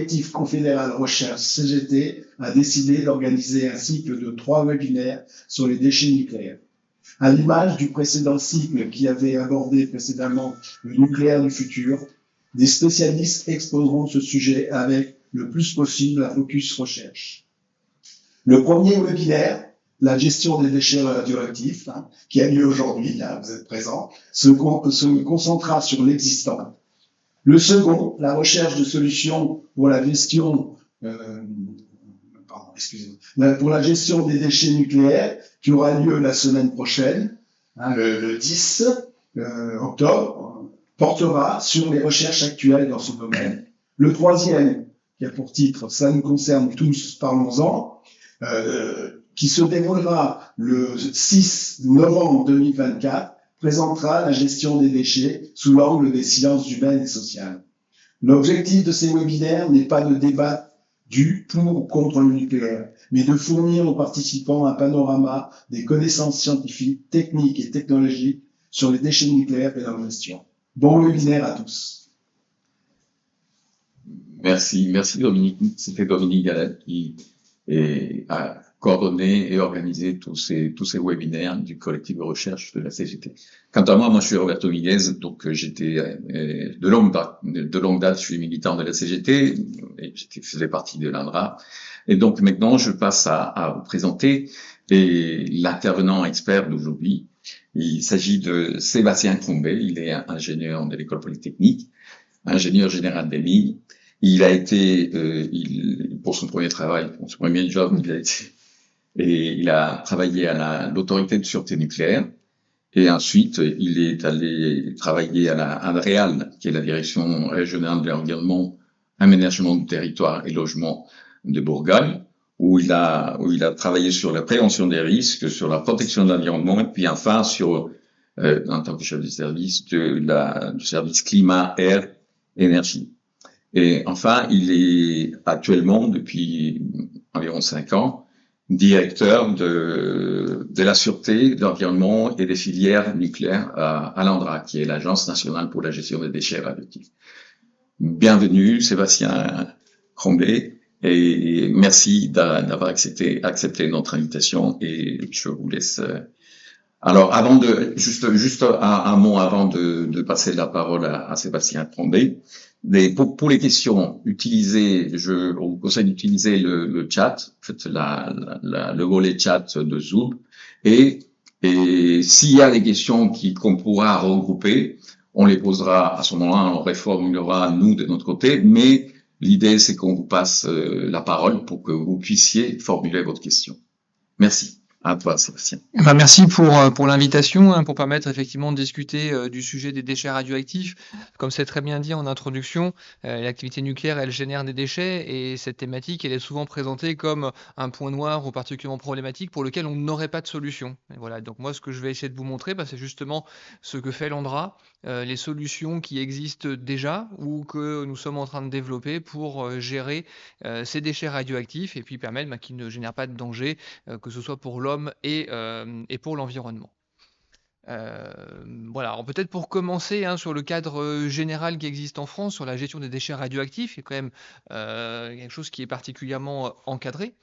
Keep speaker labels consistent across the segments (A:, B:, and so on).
A: collectif confédéral recherche CGT a décidé d'organiser un cycle de 3 webinaires sur les déchets nucléaires. À l'image du précédent cycle qui avait abordé précédemment le nucléaire du futur, des spécialistes exposeront ce sujet avec le plus possible un focus recherche. Le premier webinaire, la gestion des déchets radioactifs, qui a lieu aujourd'hui, là, vous êtes présents, se concentrera sur l'existant. Le second, la recherche de solutions pour la gestion, pour la gestion des déchets nucléaires, qui aura lieu la semaine prochaine, le 10 octobre, portera sur les recherches actuelles dans ce domaine. Le troisième, qui a pour titre « Ça nous concerne tous, parlons-en », qui se déroulera le 6 novembre 2024, présentera la gestion des déchets sous l'angle des sciences humaines et sociales. L'objectif de ces webinaires n'est pas de débattre du pour ou contre le nucléaire, mais de fournir aux participants un panorama des connaissances scientifiques, techniques et technologiques sur les déchets nucléaires et leur gestion. Bon webinaire à tous.
B: Merci Dominique. C'était Dominique Gallet qui a coordonné et organisé tous ces webinaires du collectif de recherche de la CGT. Quant à moi je suis Roberto Miguez, donc j'étais de longue date, je suis militant de la CGT, et faisais partie de l'ANDRA, et donc maintenant je passe à vous présenter l'intervenant expert d'aujourd'hui. Il s'agit de Sébastien Crombé, il est ingénieur de l'école polytechnique, ingénieur général des mines. Il a été, pour son premier travail, pour son premier job, il a travaillé à l'autorité de sûreté nucléaire. Et ensuite, il est allé travailler à la ANDREAL, qui est la direction régionale de l'environnement, aménagement du territoire et logement de Bourgogne, où il a travaillé sur la prévention des risques, sur la protection de l'environnement, et puis enfin sur, en tant que chef de service, du service climat, air, énergie. Et enfin, il est actuellement, depuis environ 5 ans, directeur de la sûreté, de l'environnement et des filières nucléaires à l'ANDRA, qui est l'Agence nationale pour la gestion des déchets radioactifs. Bienvenue, Sébastien Crombé, et merci d'avoir accepté notre invitation, et je vous laisse. Alors, juste un mot avant de passer la parole à Sébastien Crombé. Pour les questions, on vous conseille d'utiliser le chat, en fait, le volet chat de Zoom. Et s'il y a des questions qu'on pourra regrouper, on les posera à ce moment-là, on reformulera nous de notre côté, mais l'idée c'est qu'on vous passe la parole pour que vous puissiez formuler votre question. Merci. À toi, Sébastien.
C: Merci pour l'invitation, pour permettre effectivement de discuter du sujet des déchets radioactifs. Comme c'est très bien dit en introduction, l'activité nucléaire, elle génère des déchets, et cette thématique, elle est souvent présentée comme un point noir ou particulièrement problématique pour lequel on n'aurait pas de solution. Et voilà, donc moi, ce que je vais essayer de vous montrer, c'est justement ce que fait l'ANDRA, les solutions qui existent déjà ou que nous sommes en train de développer pour gérer ces déchets radioactifs, et puis permettre qu'ils ne génèrent pas de danger, que ce soit pour l'homme et pour l'environnement. Voilà, alors peut-être pour commencer sur le cadre général qui existe en France sur la gestion des déchets radioactifs, il y a quand même quelque chose qui est particulièrement encadré,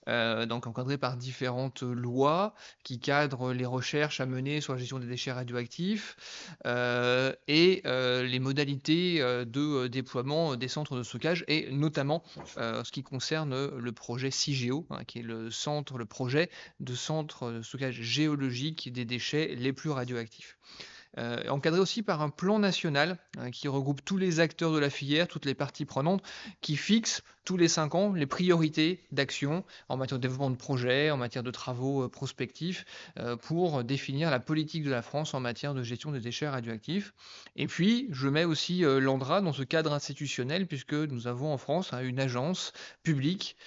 C: donc encadré par différentes lois qui cadrent les recherches à mener sur la gestion des déchets radioactifs et les modalités de déploiement des centres de stockage, et notamment ce qui concerne le projet CIGEO, qui est le projet de centre de stockage géologique des déchets les plus radioactifs. Encadré aussi par un plan national qui regroupe tous les acteurs de la filière, toutes les parties prenantes, qui fixe tous les 5 ans les priorités d'action en matière de développement de projets, en matière de travaux prospectifs, pour définir la politique de la France en matière de gestion des déchets radioactifs. Et puis, je mets aussi l'ANDRA dans ce cadre institutionnel, puisque nous avons en France une agence publique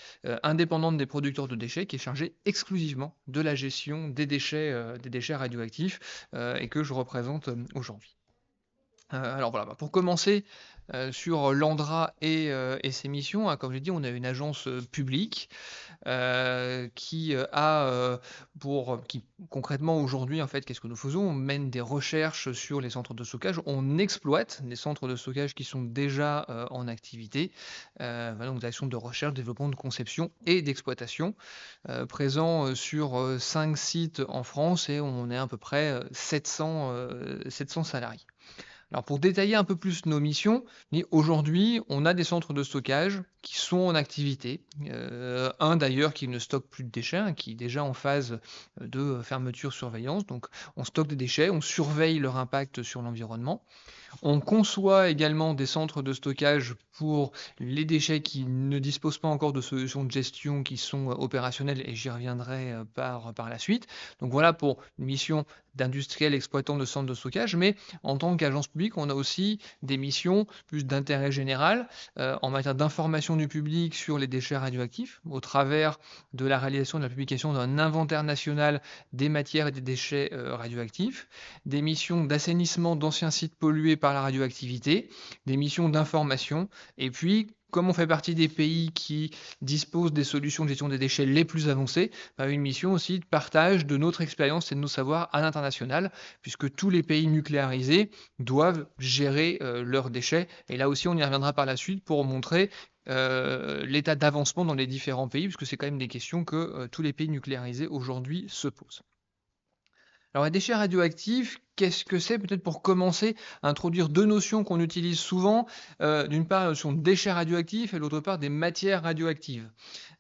C: indépendante des producteurs de déchets qui est chargée exclusivement de la gestion des déchets radioactifs, et que je représente aujourd'hui. Alors voilà, pour commencer, sur l'ANDRA et ses missions, hein. Comme je l'ai dit, on a une agence publique qui concrètement aujourd'hui, en fait, qu'est-ce que nous faisons? On mène des recherches sur les centres de stockage, on exploite des centres de stockage qui sont déjà en activité, donc des actions de recherche, développement, de conception et d'exploitation, présents sur 5 sites en France et on est à peu près 700 salariés. Alors pour détailler un peu plus nos missions, aujourd'hui, on a des centres de stockage qui sont en activité. Un d'ailleurs qui ne stocke plus de déchets, hein, qui est déjà en phase de fermeture-surveillance. Donc on stocke des déchets, on surveille leur impact sur l'environnement. On conçoit également des centres de stockage pour les déchets qui ne disposent pas encore de solutions de gestion qui sont opérationnelles, et j'y reviendrai par la suite. Donc voilà pour une mission d'industriel exploitant de centres de stockage, mais en tant qu'agence publique, on a aussi des missions plus d'intérêt général en matière d'information du public sur les déchets radioactifs, au travers de la réalisation de la publication d'un inventaire national des matières et des déchets radioactifs, des missions d'assainissement d'anciens sites pollués par la radioactivité, des missions d'information, et puis comme on fait partie des pays qui disposent des solutions de gestion des déchets les plus avancées, une mission aussi de partage de notre expérience et de nos savoirs à l'international, puisque tous les pays nucléarisés doivent gérer leurs déchets. Et là aussi, on y reviendra par la suite pour montrer l'état d'avancement dans les différents pays, puisque c'est quand même des questions que tous les pays nucléarisés aujourd'hui se posent. Alors les déchets radioactifs, qu'est-ce que c'est? Peut-être pour commencer, introduire deux notions qu'on utilise souvent. D'une part, la notion de déchets radioactifs et d'autre part des matières radioactives.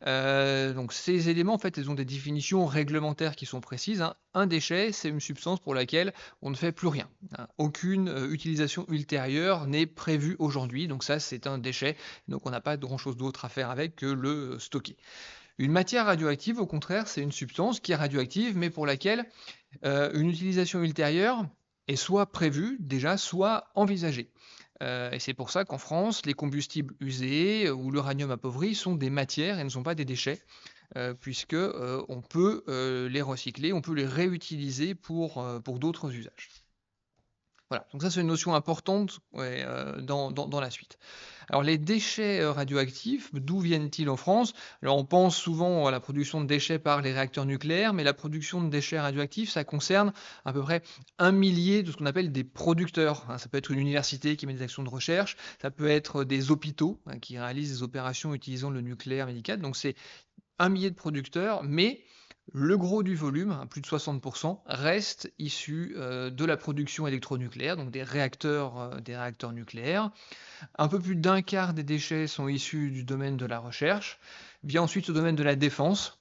C: Donc ces éléments, en fait, ils ont des définitions réglementaires qui sont précises, hein. Un déchet, c'est une substance pour laquelle on ne fait plus rien, hein. Aucune utilisation ultérieure n'est prévue aujourd'hui. Donc ça, c'est un déchet. Donc on n'a pas grand-chose d'autre à faire avec que le stocker. Une matière radioactive, au contraire, c'est une substance qui est radioactive, mais pour laquelle une utilisation ultérieure est soit prévue déjà, soit envisagée. Et c'est pour ça qu'en France, les combustibles usés ou l'uranium appauvri sont des matières et ne sont pas des déchets, puisque on peut les recycler, on peut les réutiliser pour d'autres usages. Voilà, donc ça c'est une notion importante dans la suite. Alors les déchets radioactifs, d'où viennent-ils en France? Alors on pense souvent à la production de déchets par les réacteurs nucléaires, mais la production de déchets radioactifs, ça concerne à peu près 1 millier de ce qu'on appelle des producteurs, hein. Ça peut être une université qui met des actions de recherche, ça peut être des hôpitaux, hein, qui réalisent des opérations utilisant le nucléaire médical. Donc c'est 1 millier de producteurs, mais le gros du volume, hein, plus de 60%, reste issu de la production électronucléaire, donc des réacteurs nucléaires. Un peu plus d'un quart des déchets sont issus du domaine de la recherche. Vient ensuite le domaine de la défense,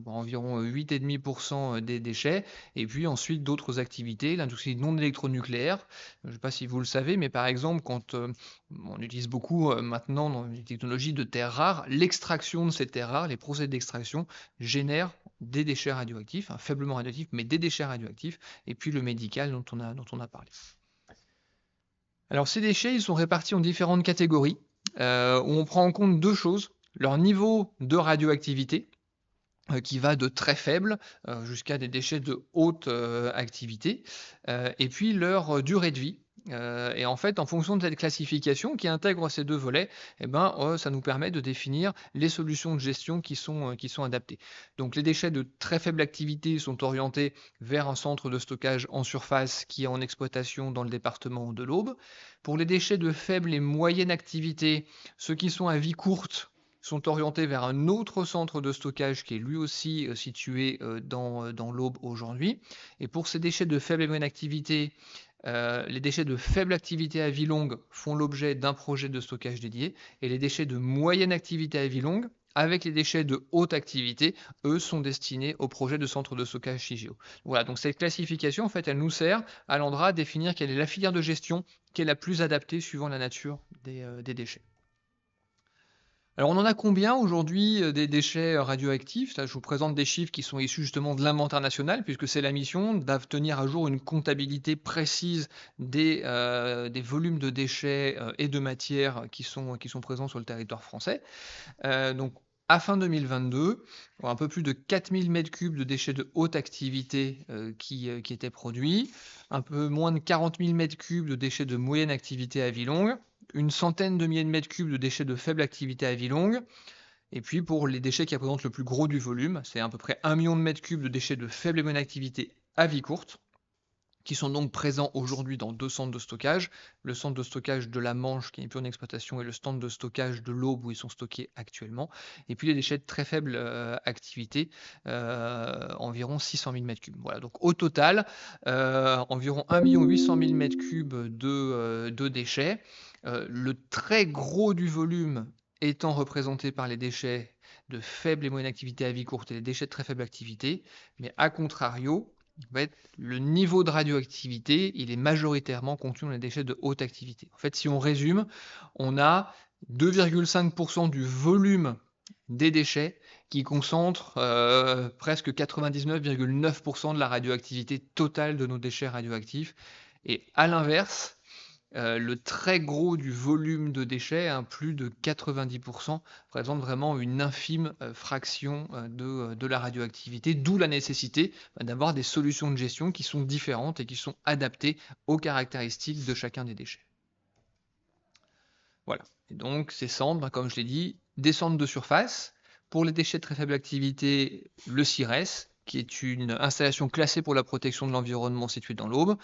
C: environ 8,5% des déchets, et puis ensuite d'autres activités, l'industrie non électronucléaire. Je ne sais pas si vous le savez, mais par exemple, quand on utilise beaucoup maintenant dans les technologies de terres rares, l'extraction de ces terres rares, les procédés d'extraction génèrent des déchets radioactifs, hein, faiblement radioactifs, mais des déchets radioactifs, et puis le médical dont on a parlé. Alors ces déchets, ils sont répartis en différentes catégories, où on prend en compte deux choses: leur niveau de radioactivité, qui va de très faible jusqu'à des déchets de haute activité, et puis leur durée de vie. Et en fait, en fonction de cette classification qui intègre ces deux volets, ça nous permet de définir les solutions de gestion qui sont adaptées. Donc les déchets de très faible activité sont orientés vers un centre de stockage en surface qui est en exploitation dans le département de l'Aube. Pour les déchets de faible et moyenne activité, ceux qui sont à vie courte sont orientés vers un autre centre de stockage qui est lui aussi situé dans l'Aube aujourd'hui. Et pour ces déchets de faible et moyenne activité, les déchets de faible activité à vie longue font l'objet d'un projet de stockage dédié, et les déchets de moyenne activité à vie longue, avec les déchets de haute activité, eux, sont destinés au projet de centre de stockage CIGEO. Voilà, donc cette classification, en fait, elle nous sert à l'ANDRA à définir quelle est la filière de gestion qui est la plus adaptée suivant la nature des déchets. Alors on en a combien aujourd'hui des déchets radioactifs? Là, je vous présente des chiffres qui sont issus justement de l'inventaire national, puisque c'est la mission de tenir à jour une comptabilité précise des volumes de déchets et de matières qui sont présents sur le territoire français. Donc à fin 2022, un peu plus de 4000 m3 de déchets de haute activité qui étaient produits, un peu moins de 40 000 m3 de déchets de moyenne activité à vie longue, une centaine de milliers de mètres cubes de déchets de faible activité à vie longue. Et puis pour les déchets qui représentent le plus gros du volume, c'est à peu près 1 million de mètres cubes de déchets de faible et moyenne activité à vie courte, qui sont donc présents aujourd'hui dans 2 centres de stockage, le centre de stockage de la Manche qui n'est plus en exploitation et le centre de stockage de l'Aube où ils sont stockés actuellement, et puis les déchets de très faible activité, environ 600 000 mètres cubes. Voilà, donc au total, environ 1 800 000 mètres cubes de déchets. Le très gros du volume étant représenté par les déchets de faible et moyenne activité à vie courte et les déchets de très faible activité, mais à contrario, en fait, le niveau de radioactivité, il est majoritairement contenu dans les déchets de haute activité. En fait, si on résume, on a 2,5% du volume des déchets qui concentre presque 99,9% de la radioactivité totale de nos déchets radioactifs. Et à l'inverse, le très gros du volume de déchets, plus de 90%, représente vraiment une infime fraction de la radioactivité, d'où la nécessité d'avoir des solutions de gestion qui sont différentes et qui sont adaptées aux caractéristiques de chacun des déchets. Voilà. Et donc ces cendres, comme je l'ai dit, des cendres de surface. Pour les déchets de très faible activité, le CIRES, qui est une installation classée pour la protection de l'environnement située dans l'Aube.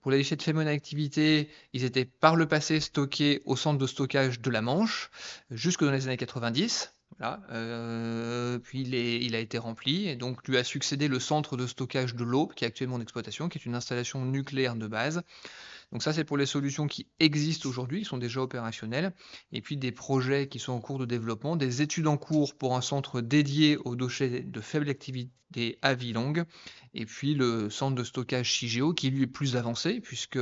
C: Pour les déchets de faible activité, ils étaient par le passé stockés au centre de stockage de la Manche, jusque dans les années 90. Voilà. Puis il a été rempli, et donc lui a succédé le centre de stockage de l'Aube, qui est actuellement en exploitation, qui est une installation nucléaire de base. Donc ça, c'est pour les solutions qui existent aujourd'hui, qui sont déjà opérationnelles, et puis des projets qui sont en cours de développement, des études en cours pour un centre dédié aux déchets de faible activité à vie longue, et puis le centre de stockage CIGEO qui lui est plus avancé, puisque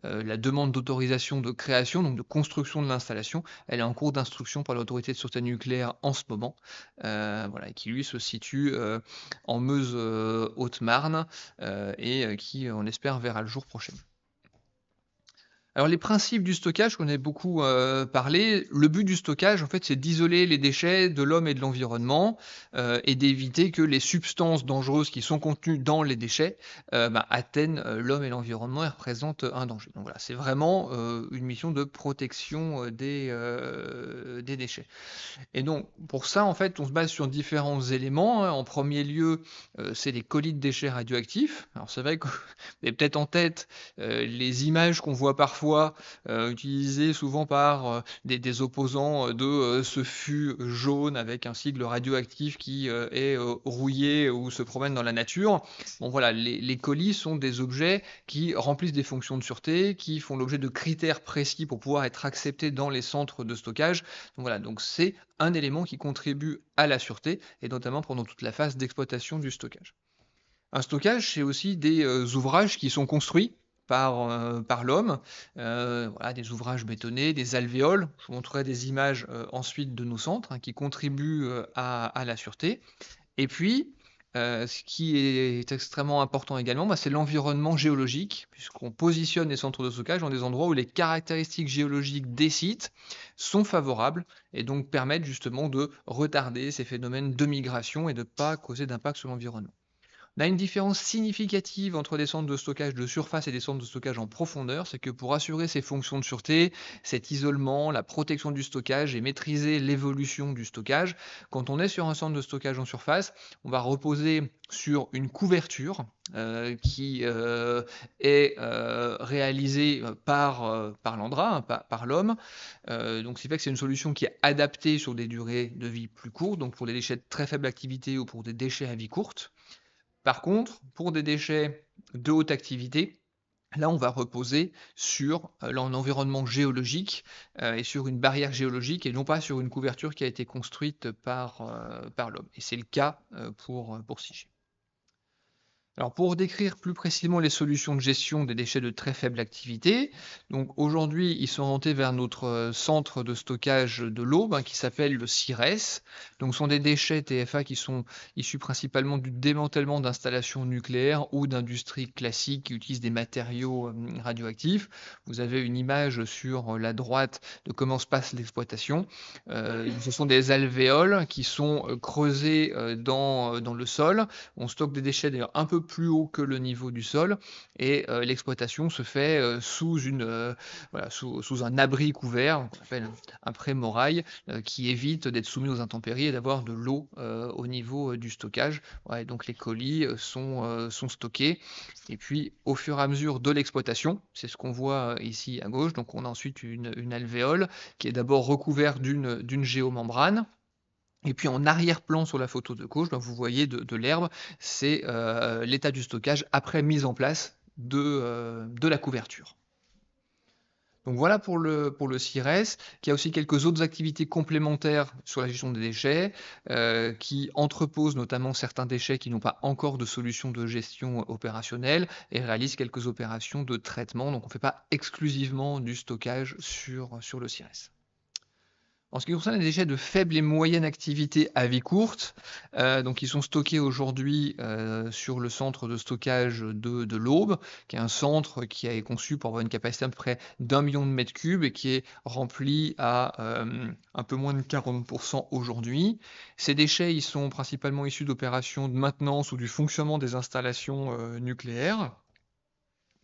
C: la demande d'autorisation de création, donc de construction de l'installation, elle est en cours d'instruction par l'autorité de sûreté nucléaire en ce moment, voilà, et qui lui se situe en Meuse Haute-Marne, et qui, on espère, verra le jour prochain. Alors les principes du stockage qu'on a beaucoup parlé, le but du stockage en fait c'est d'isoler les déchets de l'homme et de l'environnement et d'éviter que les substances dangereuses qui sont contenues dans les déchets atteignent l'homme et l'environnement et représentent un danger. Donc voilà, c'est vraiment une mission de protection des déchets. Et donc pour ça en fait on se base sur différents éléments. En premier lieu c'est les colis de déchets radioactifs. Alors c'est vrai que vous avez peut-être en tête les images qu'on voit parfois utilisées souvent par des opposants de ce fût jaune avec un sigle radioactif qui est rouillé ou se promène dans la nature. Bon voilà, les colis sont des objets qui remplissent des fonctions de sûreté, qui font l'objet de critères précis pour pouvoir être acceptés dans les centres de stockage. Donc voilà, donc c'est un élément qui contribue à la sûreté et notamment pendant toute la phase d'exploitation du stockage. Un stockage, c'est aussi des ouvrages qui sont construits par l'homme, voilà, des ouvrages bétonnés, des alvéoles. Je vous montrerai des images ensuite de nos centres qui contribuent à la sûreté. Et puis, ce qui est extrêmement important également, c'est l'environnement géologique, puisqu'on positionne les centres de stockage dans des endroits où les caractéristiques géologiques des sites sont favorables et donc permettent justement de retarder ces phénomènes de migration et de ne pas causer d'impact sur l'environnement. On a une différence significative entre des centres de stockage de surface et des centres de stockage en profondeur, c'est que pour assurer ces fonctions de sûreté, cet isolement, la protection du stockage et maîtriser l'évolution du stockage, quand on est sur un centre de stockage en surface, on va reposer sur une couverture qui est réalisée par l'Andra, par l'homme. Donc c'est fait que c'est une solution qui est adaptée sur des durées de vie plus courtes, donc pour des déchets de très faible activité ou pour des déchets à vie courte. Par contre, pour des déchets de haute activité, là, on va reposer sur l'environnement géologique et sur une barrière géologique et non pas sur une couverture qui a été construite par l'homme. Et c'est le cas pour CIGEO. Alors pour décrire plus précisément les solutions de gestion des déchets de très faible activité, donc aujourd'hui ils sont orientés vers notre centre de stockage de l'Aube qui s'appelle le CIRES. Donc ce sont des déchets TFA qui sont issus principalement du démantèlement d'installations nucléaires ou d'industries classiques qui utilisent des matériaux radioactifs. Vous avez une image sur la droite de comment se passe l'exploitation. Ce sont des alvéoles qui sont creusées dans le sol. On stocke des déchets d'ailleurs un peu plus haut que le niveau du sol et l'exploitation se fait sous un abri couvert, qu'on appelle un pré-moraille, qui évite d'être soumis aux intempéries et d'avoir de l'eau au niveau du stockage. Ouais, donc les colis sont stockés et puis au fur et à mesure de l'exploitation, c'est ce qu'on voit ici à gauche, donc on a ensuite une alvéole qui est d'abord recouverte d'une géomembrane. Et puis en arrière-plan sur la photo de gauche, vous voyez de l'herbe, c'est l'état du stockage après mise en place de la couverture. Donc voilà pour le CIRES, qui a aussi quelques autres activités complémentaires sur la gestion des déchets, qui entreposent notamment certains déchets qui n'ont pas encore de solution de gestion opérationnelle et réalise quelques opérations de traitement. Donc on ne fait pas exclusivement du stockage sur le CIRES. En ce qui concerne les déchets de faible et moyenne activité à vie courte, donc ils sont stockés aujourd'hui sur le centre de stockage de l'Aube, qui est un centre qui est conçu pour avoir une capacité à peu près d'1 million de mètres cubes et qui est rempli à un peu moins de 40% aujourd'hui. Ces déchets, ils sont principalement issus d'opérations de maintenance ou du fonctionnement des installations nucléaires.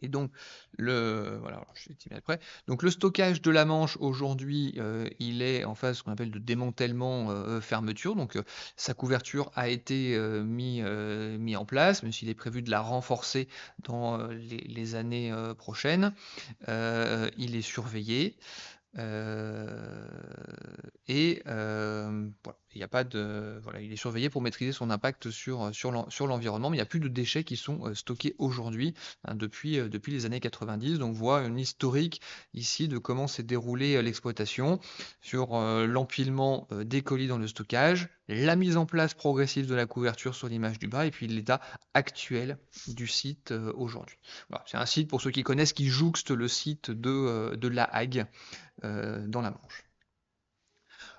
C: Et donc, voilà, je vais après. Donc, le stockage de la Manche aujourd'hui, il est en phase ce qu'on appelle de démantèlement fermeture. Donc, sa couverture a été mis en place, même s'il est prévu de la renforcer dans les années prochaines. Il est surveillé. Voilà, il y a pas de, voilà, il est surveillé pour maîtriser son impact sur l'environnement, mais il n'y a plus de déchets qui sont stockés aujourd'hui depuis les années 90. Donc, on voit une historique ici de comment s'est déroulée l'exploitation sur l'empilement des colis dans le stockage, la mise en place progressive de la couverture sur l'image du bas, et puis l'état actuel du site aujourd'hui. Voilà, c'est un site, pour ceux qui connaissent, qui jouxte le site de La Hague dans la Manche.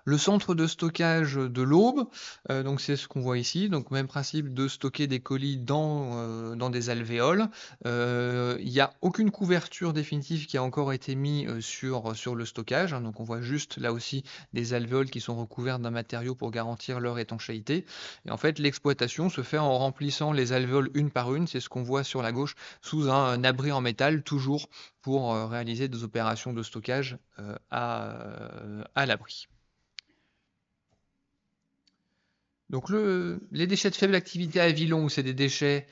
C: Le centre de stockage de l'Aube, donc c'est ce qu'on voit ici, donc même principe de stocker des colis dans des alvéoles. Il n'y a aucune couverture définitive qui a encore été mise sur le stockage, donc on voit juste là aussi des alvéoles qui sont recouvertes d'un matériau pour garantir leur étanchéité. Et en fait, l'exploitation se fait en remplissant les alvéoles une par une, c'est ce qu'on voit sur la gauche, sous un abri en métal, toujours pour réaliser des opérations de stockage à l'abri. Donc les déchets de faible activité à vie longue, c'est des déchets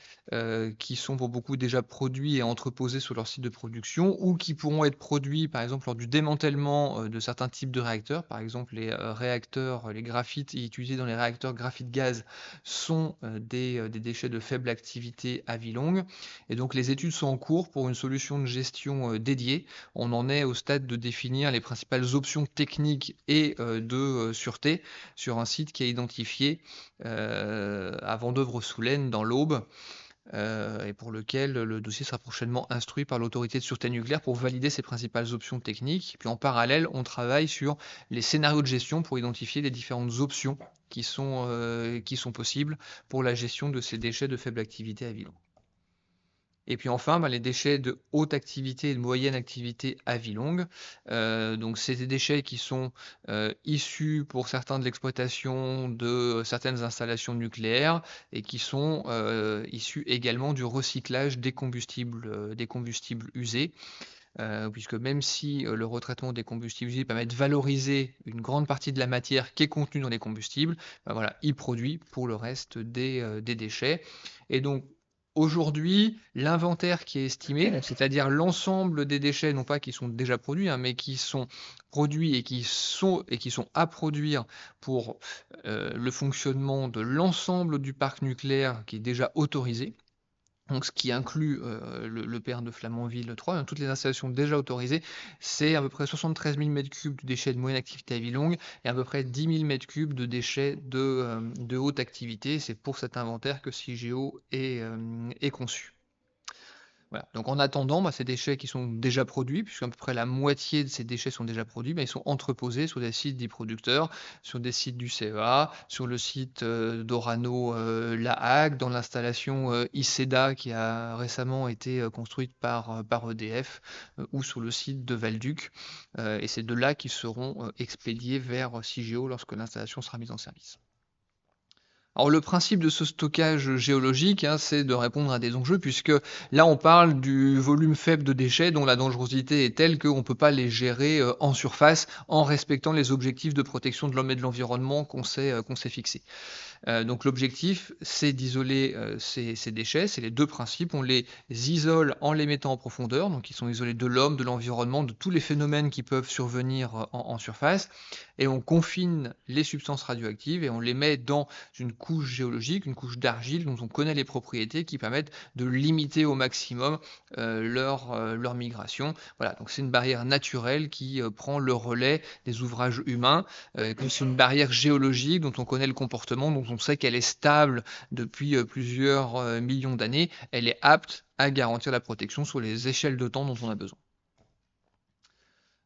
C: qui sont pour beaucoup déjà produits et entreposés sur leur site de production ou qui pourront être produits par exemple lors du démantèlement de certains types de réacteurs. Par exemple, les réacteurs, les graphites utilisés dans les réacteurs graphite gaz sont des déchets de faible activité à vie longue. Et donc les études sont en cours pour une solution de gestion dédiée. On en est au stade de définir les principales options techniques et de sûreté sur un site qui est identifié à Vendeuvre-sous-Laine dans l'Aube, et pour lequel le dossier sera prochainement instruit par l'autorité de sûreté nucléaire pour valider ses principales options techniques. Puis en parallèle, on travaille sur les scénarios de gestion pour identifier les différentes options qui sont possibles pour la gestion de ces déchets de faible activité à vie longue. Et puis enfin, les déchets de haute activité et de moyenne activité à vie longue. Donc c'est des déchets qui sont issus pour certains de l'exploitation de certaines installations nucléaires et qui sont issus également du recyclage des combustibles usés. Puisque même si le retraitement des combustibles usés permet de valoriser une grande partie de la matière qui est contenue dans les combustibles, voilà, il produit pour le reste des déchets. Et donc, aujourd'hui, l'inventaire qui est estimé, c'est-à-dire l'ensemble des déchets, non pas qui sont déjà produits, mais qui sont produits et qui sont à produire pour le fonctionnement de l'ensemble du parc nucléaire qui est déjà autorisé. Donc, ce qui inclut le PER de Flamanville 3, toutes les installations déjà autorisées, c'est à peu près 73 000 m3 de déchets de moyenne activité à vie longue et à peu près 10 000 m3 de déchets de haute activité. C'est pour cet inventaire que CIGEO est conçu. Voilà. Donc en attendant, ces déchets qui sont déjà produits, puisqu'à peu près la moitié de ces déchets sont déjà produits, ils sont entreposés sur des sites des producteurs, sur des sites du CEA, sur le site d'Orano La Hague, dans l'installation ICEDA qui a récemment été construite par EDF, ou sur le site de Valduc. Et c'est de là qu'ils seront expédiés vers CIGEO lorsque l'installation sera mise en service. Alors le principe de ce stockage géologique, hein, c'est de répondre à des enjeux, puisque là on parle du volume faible de déchets dont la dangerosité est telle qu'on ne peut pas les gérer en surface en respectant les objectifs de protection de l'homme et de l'environnement qu'on s'est fixés. Donc l'objectif, c'est d'isoler ces déchets, c'est les deux principes. On les isole en les mettant en profondeur, donc ils sont isolés de l'homme, de l'environnement, de tous les phénomènes qui peuvent survenir en surface, et on confine les substances radioactives et on les met dans une couche géologique, une couche d'argile dont on connaît les propriétés qui permettent de limiter au maximum leur migration. Voilà, donc c'est une barrière naturelle qui prend le relais des ouvrages humains. C'est une barrière géologique dont on connaît le comportement, dont on sait qu'elle est stable depuis plusieurs millions d'années. Elle est apte à garantir la protection sur les échelles de temps dont on a besoin.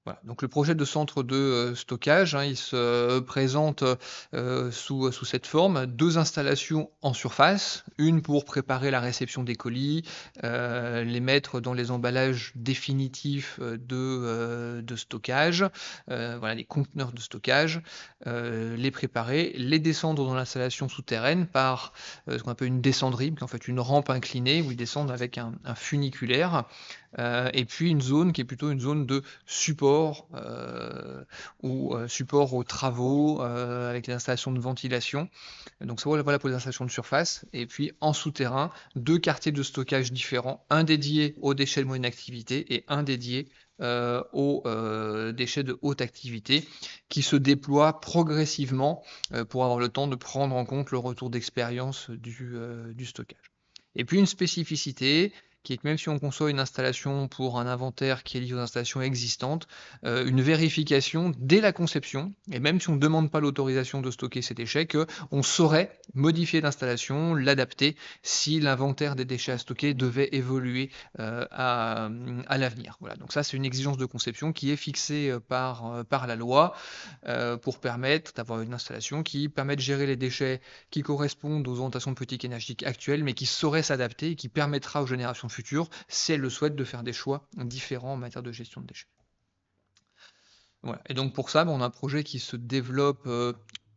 C: Voilà. Donc le projet de centre de stockage, hein, il se présente sous cette forme. 2 installations en surface, une pour préparer la réception des colis, les mettre dans les emballages définitifs de stockage, voilà, les conteneurs de stockage, les préparer, les descendre dans l'installation souterraine par ce qu'on appelle une descendrie, qui est en fait une rampe inclinée où ils descendent avec un funiculaire. Et puis une zone qui est plutôt une zone de support ou support aux travaux avec les installations de ventilation. Donc ça voilà pour les installations de surface. Et puis en souterrain, 2 quartiers de stockage différents, un dédié aux déchets de moyenne activité et un dédié aux déchets de haute activité qui se déploient progressivement pour avoir le temps de prendre en compte le retour d'expérience du stockage. Et puis une spécificité qui est que même si on conçoit une installation pour un inventaire qui est lié aux installations existantes, une vérification dès la conception, et même si on ne demande pas l'autorisation de stocker ces déchets, qu'on saurait modifier l'installation, l'adapter si l'inventaire des déchets à stocker devait évoluer à l'avenir. Voilà, donc ça c'est une exigence de conception qui est fixée par la loi pour permettre d'avoir une installation qui permet de gérer les déchets qui correspondent aux orientations de politique énergétique actuelles, mais qui saurait s'adapter et qui permettra aux générations futures, si elles le souhaitent, de faire des choix différents en matière de gestion de déchets. Voilà. Et donc pour ça, on a un projet qui se développe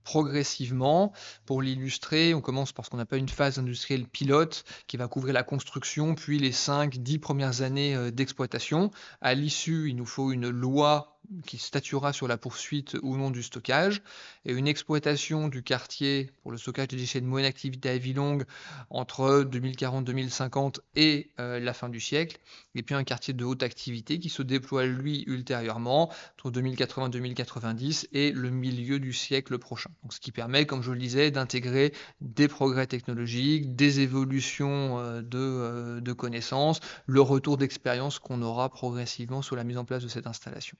C: progressivement. Pour l'illustrer, on commence par ce qu'on appelle une phase industrielle pilote qui va couvrir la construction, puis les 5-10 premières années d'exploitation. À l'issue, il nous faut une loi qui statuera sur la poursuite ou non du stockage, et une exploitation du quartier pour le stockage des déchets de moyenne activité à vie longue entre 2040-2050 et la fin du siècle, et puis un quartier de haute activité qui se déploie lui ultérieurement entre 2080-2090 et le milieu du siècle prochain. Donc, ce qui permet, comme je le disais, d'intégrer des progrès technologiques, des évolutions de connaissances, le retour d'expérience qu'on aura progressivement sur la mise en place de cette installation.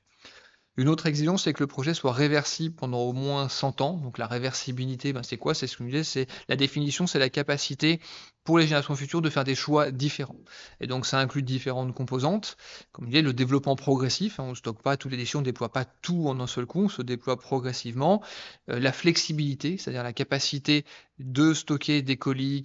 C: Une autre exigence, c'est que le projet soit réversible pendant au moins 100 ans. Donc la réversibilité, c'est quoi? C'est ce que je disais, c'est la définition, c'est la capacité pour les générations futures de faire des choix différents. Et donc ça inclut différentes composantes. Comme je disais, le développement progressif, hein, on ne stocke pas tous les déchets, on ne déploie pas tout en un seul coup, on se déploie progressivement. La flexibilité, c'est-à-dire la capacité de stocker des colis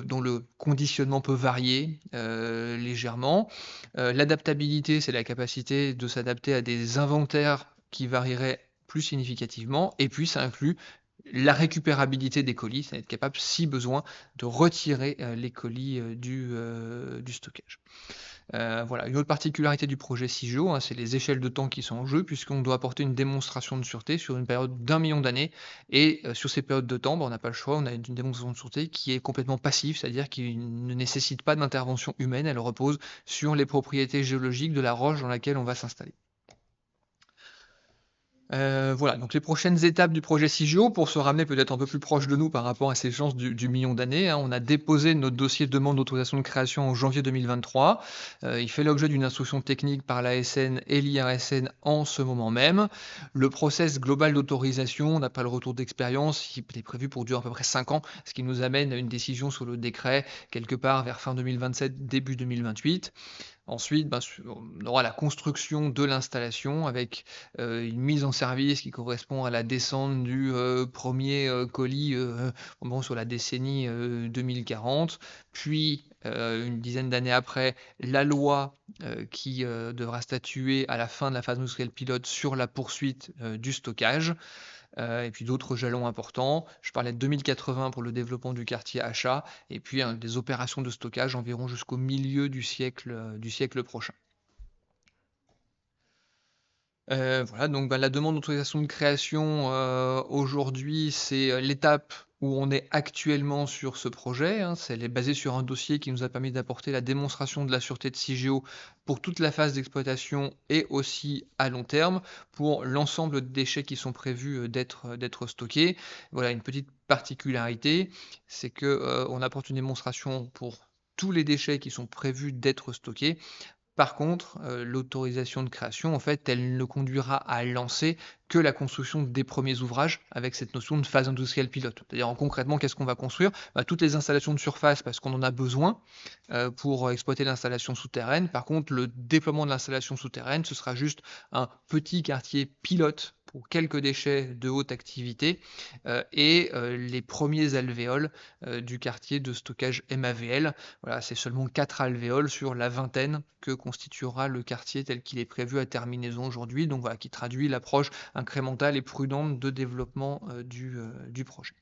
C: dont le conditionnement peut varier légèrement. L'adaptabilité, c'est la capacité de s'adapter à des inventaires qui varieraient plus significativement. Et puis, ça inclut la récupérabilité des colis, c'est être capable, si besoin, de retirer les colis du stockage. Voilà. Une autre particularité du projet CIGEO, hein, c'est les échelles de temps qui sont en jeu, puisqu'on doit apporter une démonstration de sûreté sur une période d'1 million d'années. Et sur ces périodes de temps, on n'a pas le choix, on a une démonstration de sûreté qui est complètement passive, c'est-à-dire qui ne nécessite pas d'intervention humaine, elle repose sur les propriétés géologiques de la roche dans laquelle on va s'installer. Voilà, donc les prochaines étapes du projet CIGEO, pour se ramener peut-être un peu plus proche de nous par rapport à ces chances du million d'années, hein, on a déposé notre dossier de demande d'autorisation de création en janvier 2023. Il fait l'objet d'une instruction technique par l'ASN et l'IRSN en ce moment même. Le process global d'autorisation, d'après le retour d'expérience, il est prévu pour durer à peu près 5 ans, ce qui nous amène à une décision sur le décret quelque part vers fin 2027, début 2028. Ensuite, on aura la construction de l'installation avec une mise en service qui correspond à la descente du premier colis sur la décennie 2040. Puis, une dizaine d'années après, la loi qui devra statuer à la fin de la phase industrielle pilote sur la poursuite du stockage. et puis d'autres jalons importants. Je parlais de 2080 pour le développement du quartier achat, et puis des opérations de stockage environ jusqu'au milieu du siècle prochain. Voilà, donc la demande d'autorisation de création aujourd'hui, c'est l'étape où on est actuellement sur ce projet, hein. Elle est basée sur un dossier qui nous a permis d'apporter la démonstration de la sûreté de CIGEO pour toute la phase d'exploitation et aussi à long terme pour l'ensemble des déchets qui sont prévus d'être stockés. Voilà, une petite particularité, c'est que on apporte une démonstration pour tous les déchets qui sont prévus d'être stockés. Par contre, l'autorisation de création, en fait, elle ne conduira à lancer que la construction des premiers ouvrages avec cette notion de phase industrielle pilote. C'est-à-dire, concrètement, qu'est-ce qu'on va construire? Toutes les installations de surface parce qu'on en a besoin pour exploiter l'installation souterraine. Par contre, le déploiement de l'installation souterraine, ce sera juste un petit quartier pilote pour quelques déchets de haute activité et les premiers alvéoles du quartier de stockage MAVL. Voilà, c'est seulement 4 alvéoles sur la vingtaine que constituera le quartier tel qu'il est prévu à terminaison aujourd'hui, donc voilà, qui traduit l'approche incrémentale et prudente de développement du projet.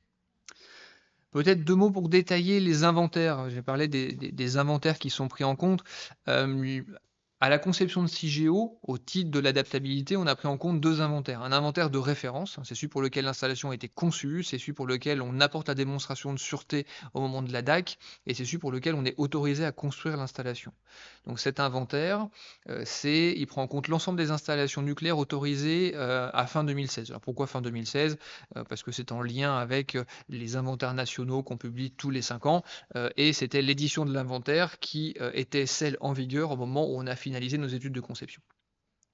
C: Peut-être 2 mots pour détailler les inventaires. J'ai parlé des inventaires qui sont pris en compte. À la conception de CIGEO, au titre de l'adaptabilité, on a pris en compte 2 inventaires. Un inventaire de référence, c'est celui pour lequel l'installation a été conçue, c'est celui pour lequel on apporte la démonstration de sûreté au moment de la DAC, et c'est celui pour lequel on est autorisé à construire l'installation. Donc cet inventaire, il prend en compte l'ensemble des installations nucléaires autorisées à fin 2016. Alors pourquoi fin 2016? Parce que c'est en lien avec les inventaires nationaux qu'on publie tous les 5 ans, et c'était l'édition de l'inventaire qui était celle en vigueur au moment où on a finalisé nos études de conception.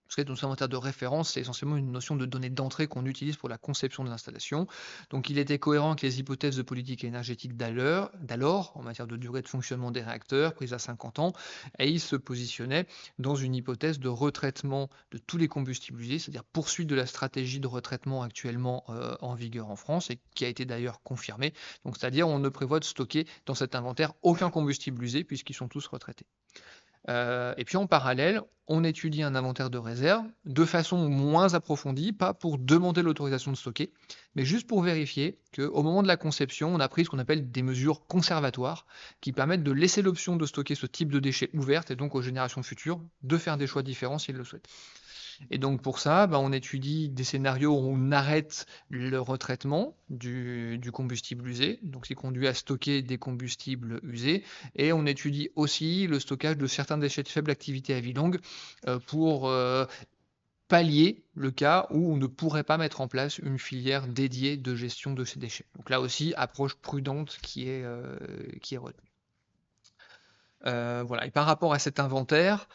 C: Parce que notre inventaire de référence, c'est essentiellement une notion de données d'entrée qu'on utilise pour la conception de l'installation. Donc il était cohérent avec les hypothèses de politique énergétique d'alors, en matière de durée de fonctionnement des réacteurs, prise à 50 ans, et il se positionnait dans une hypothèse de retraitement de tous les combustibles usés, c'est-à-dire poursuite de la stratégie de retraitement actuellement en vigueur en France, et qui a été d'ailleurs confirmée. Donc c'est-à-dire on ne prévoit de stocker dans cet inventaire aucun combustible usé, puisqu'ils sont tous retraités. Et puis en parallèle, on étudie un inventaire de réserve de façon moins approfondie, pas pour demander l'autorisation de stocker, mais juste pour vérifier qu'au moment de la conception, on a pris ce qu'on appelle des mesures conservatoires qui permettent de laisser l'option de stocker ce type de déchets ouverte et donc aux générations futures de faire des choix différents s'ils le souhaitent. Et donc pour ça, on étudie des scénarios où on arrête le retraitement du combustible usé, donc ce qui conduit à stocker des combustibles usés, et on étudie aussi le stockage de certains déchets de faible activité à vie longue pour pallier le cas où on ne pourrait pas mettre en place une filière dédiée de gestion de ces déchets. Donc là aussi, approche prudente qui est retenue. Voilà. Et par rapport à cet inventaire,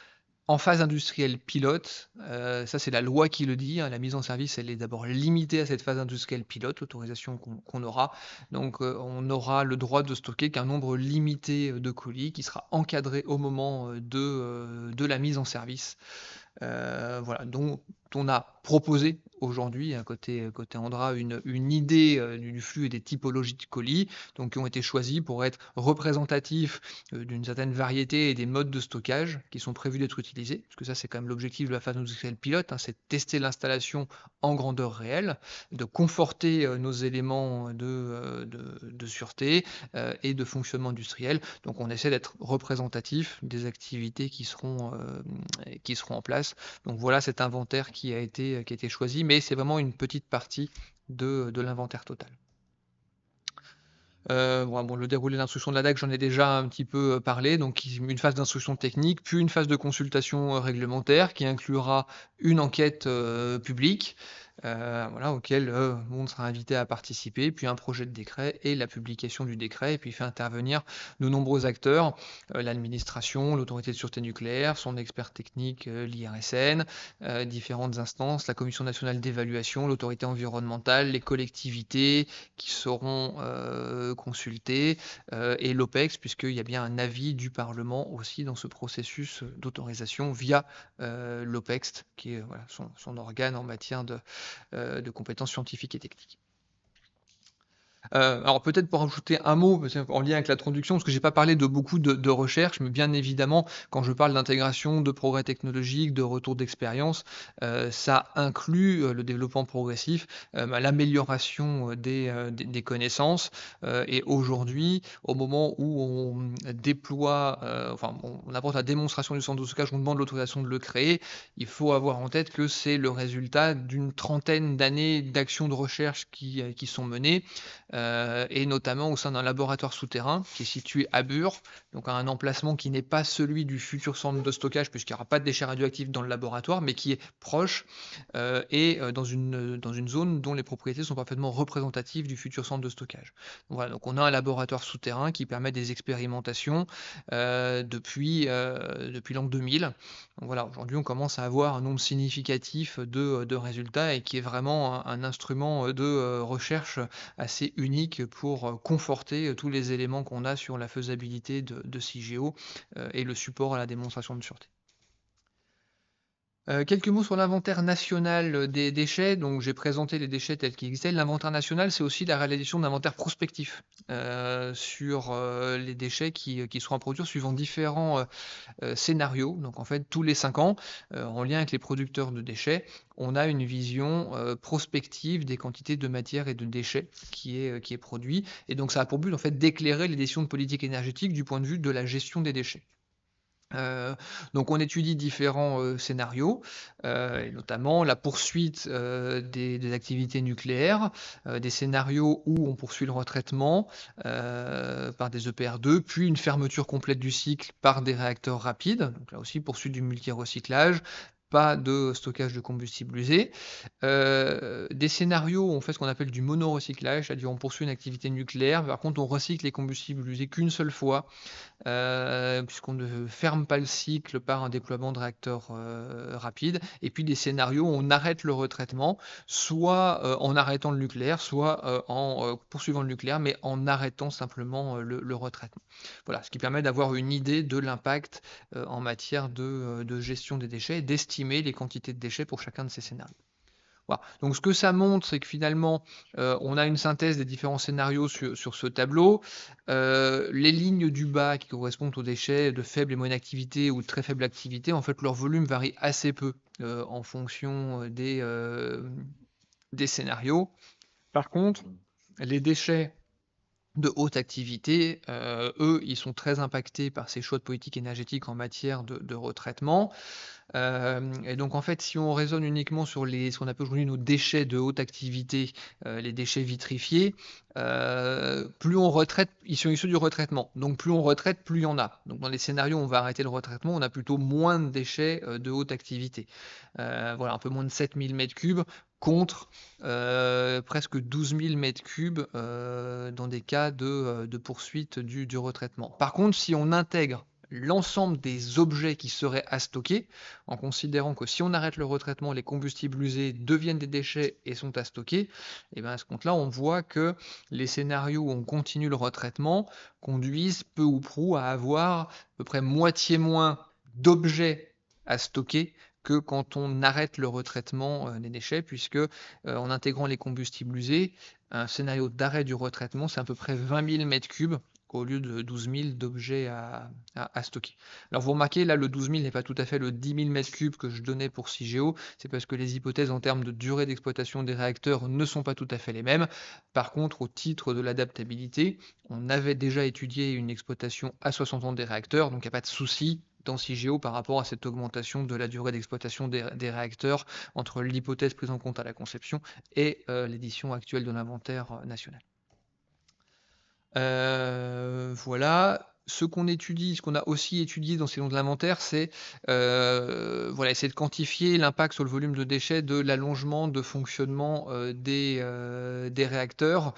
C: en phase industrielle pilote, ça c'est la loi qui le dit, hein, la mise en service elle est d'abord limitée à cette phase industrielle pilote, l'autorisation qu'on aura. Donc on aura le droit de stocker qu'un nombre limité de colis qui sera encadré au moment de la mise en service. Voilà, donc on a proposé aujourd'hui, côté Andra, une idée du flux et des typologies de colis, donc qui ont été choisis pour être représentatifs d'une certaine variété et des modes de stockage qui sont prévus d'être utilisés, parce que ça c'est quand même l'objectif de la phase industrielle pilote, hein, c'est de tester l'installation en grandeur réelle, de conforter nos éléments de sûreté et de fonctionnement industriel. Donc on essaie d'être représentatif des activités qui seront en place. Donc voilà cet inventaire qui a été choisi, mais c'est vraiment une petite partie de l'inventaire total. Le déroulé de l'instruction de la DAC, j'en ai déjà un petit peu parlé. Donc une phase d'instruction technique, puis une phase de consultation réglementaire qui inclura une enquête publique, auquel on sera invité à participer, puis un projet de décret et la publication du décret, et puis fait intervenir de nombreux acteurs, l'administration, l'autorité de sûreté nucléaire, son expert technique, l'IRSN, différentes instances, la commission nationale d'évaluation, l'autorité environnementale, les collectivités qui seront consultées, et l'OPEX, puisqu'il y a bien un avis du Parlement aussi dans ce processus d'autorisation via l'OPEX, qui est son organe en matière de compétences scientifiques et techniques. Alors peut-être pour rajouter un mot, en lien avec la traduction, parce que j'ai pas parlé de beaucoup de recherche, mais bien évidemment, quand je parle d'intégration, de progrès technologique, de retour d'expérience, ça inclut le développement progressif, l'amélioration des connaissances. Et aujourd'hui, au moment où on déploie, on apporte la démonstration du centre de stockage, on demande l'autorisation de le créer, il faut avoir en tête que c'est le résultat d'une trentaine d'années d'actions de recherche qui sont menées, et notamment au sein d'un laboratoire souterrain qui est situé à Bure, donc à un emplacement qui n'est pas celui du futur centre de stockage, puisqu'il n'y aura pas de déchets radioactifs dans le laboratoire, mais qui est proche, et dans une zone dont les propriétés sont parfaitement représentatives du futur centre de stockage. Donc voilà, donc on a un laboratoire souterrain qui permet des expérimentations depuis l'an 2000. Donc voilà, aujourd'hui on commence à avoir un nombre significatif de résultats et qui est vraiment un instrument de recherche assez unique pour conforter tous les éléments qu'on a sur la faisabilité de CIGEO et le support à la démonstration de sûreté. Quelques mots sur l'inventaire national des déchets. Donc, j'ai présenté les déchets tels qu'ils existaient. L'inventaire national, c'est aussi la réalisation d'inventaires prospectifs sur les déchets qui seront à produire suivant différents scénarios. Donc, en fait, tous les 5 ans, en lien avec les producteurs de déchets, on a une vision prospective des quantités de matière et de déchets qui est produit. Et donc, ça a pour but, en fait, d'éclairer les décisions de politique énergétique du point de vue de la gestion des déchets. Donc on étudie différents scénarios, et notamment la poursuite des activités nucléaires, des scénarios où on poursuit le retraitement par des EPR2, puis une fermeture complète du cycle par des réacteurs rapides, donc là aussi poursuite du multi-recyclage, pas de stockage de combustible usé. Des scénarios où on fait ce qu'on appelle du monorecyclage, c'est-à-dire on poursuit une activité nucléaire, par contre on recycle les combustibles usés qu'une seule fois, puisqu'on ne ferme pas le cycle par un déploiement de réacteurs rapides. Et puis des scénarios où on arrête le retraitement, soit en arrêtant le nucléaire, soit en poursuivant le nucléaire, mais en arrêtant simplement le retraitement. Voilà, ce qui permet d'avoir une idée de l'impact en matière de gestion des déchets et d'estimer les quantités de déchets pour chacun de ces scénarios. Voilà. Donc ce que ça montre, c'est que finalement, on a une synthèse des différents scénarios sur ce tableau. Les lignes du bas qui correspondent aux déchets de faible et moyenne activité ou de très faible activité, en fait, leur volume varie assez peu en fonction des scénarios. Par contre, les déchets de haute activité, eux, ils sont très impactés par ces choix de politique énergétique en matière de retraitement. Et donc en fait, si on raisonne uniquement sur ce qu'on appelle aujourd'hui nos déchets de haute activité, les déchets vitrifiés, plus on retraite, ils sont issus du retraitement. Donc plus on retraite, plus il y en a. Donc dans les scénarios où on va arrêter le retraitement, on a plutôt moins de déchets de haute activité. Voilà, un peu moins de 7000 m3 contre presque 12 000 m3 dans des cas de poursuite du retraitement. Par contre, si on intègre l'ensemble des objets qui seraient à stocker, en considérant que si on arrête le retraitement, les combustibles usés deviennent des déchets et sont à stocker, et bien à ce compte-là, on voit que les scénarios où on continue le retraitement conduisent peu ou prou à avoir à peu près moitié moins d'objets à stocker que quand on arrête le retraitement des déchets, puisque en intégrant les combustibles usés, un scénario d'arrêt du retraitement, c'est à peu près 20 000 m3 au lieu de 12 000 d'objets à stocker. Alors vous remarquez, là, le 12 000 n'est pas tout à fait le 10 000 m3 que je donnais pour CIGEO, c'est parce que les hypothèses en termes de durée d'exploitation des réacteurs ne sont pas tout à fait les mêmes. Par contre, au titre de l'adaptabilité, on avait déjà étudié une exploitation à 60 ans des réacteurs, donc il n'y a pas de souci dans CIGEO par rapport à cette augmentation de la durée d'exploitation des réacteurs entre l'hypothèse prise en compte à la conception et l'édition actuelle de l'inventaire national. Voilà. Ce qu'on a aussi étudié dans ces noms de l'inventaire, c'est essayer de quantifier l'impact sur le volume de déchets de l'allongement de fonctionnement des réacteurs,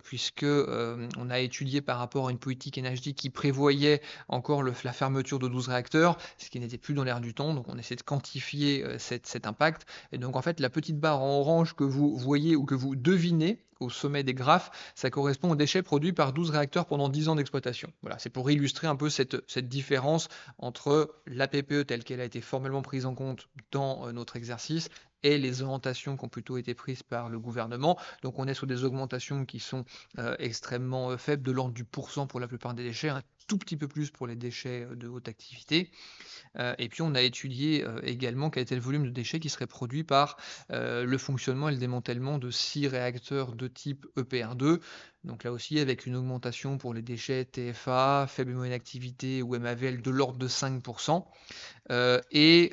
C: puisque on a étudié par rapport à une politique énergétique qui prévoyait encore la fermeture de 12 réacteurs, ce qui n'était plus dans l'air du temps. Donc on essaie de quantifier cet impact. Et donc en fait, la petite barre en orange que vous voyez ou que vous devinez au sommet des graphes, ça correspond aux déchets produits par 12 réacteurs pendant 10 ans d'exploitation. Voilà, c'est pour illustrer un peu cette différence entre la PPE telle qu'elle a été formellement prise en compte dans notre exercice et les orientations qui ont plutôt été prises par le gouvernement. Donc on est sur des augmentations qui sont extrêmement faibles, de l'ordre du % pour la plupart des déchets, un tout petit peu plus pour les déchets de haute activité. Et puis on a étudié également quel était le volume de déchets qui serait produit par le fonctionnement et le démantèlement de 6 réacteurs de type EPR2. Donc là aussi, avec une augmentation pour les déchets TFA, faible et moyenne activité ou MAVL de l'ordre de 5%, et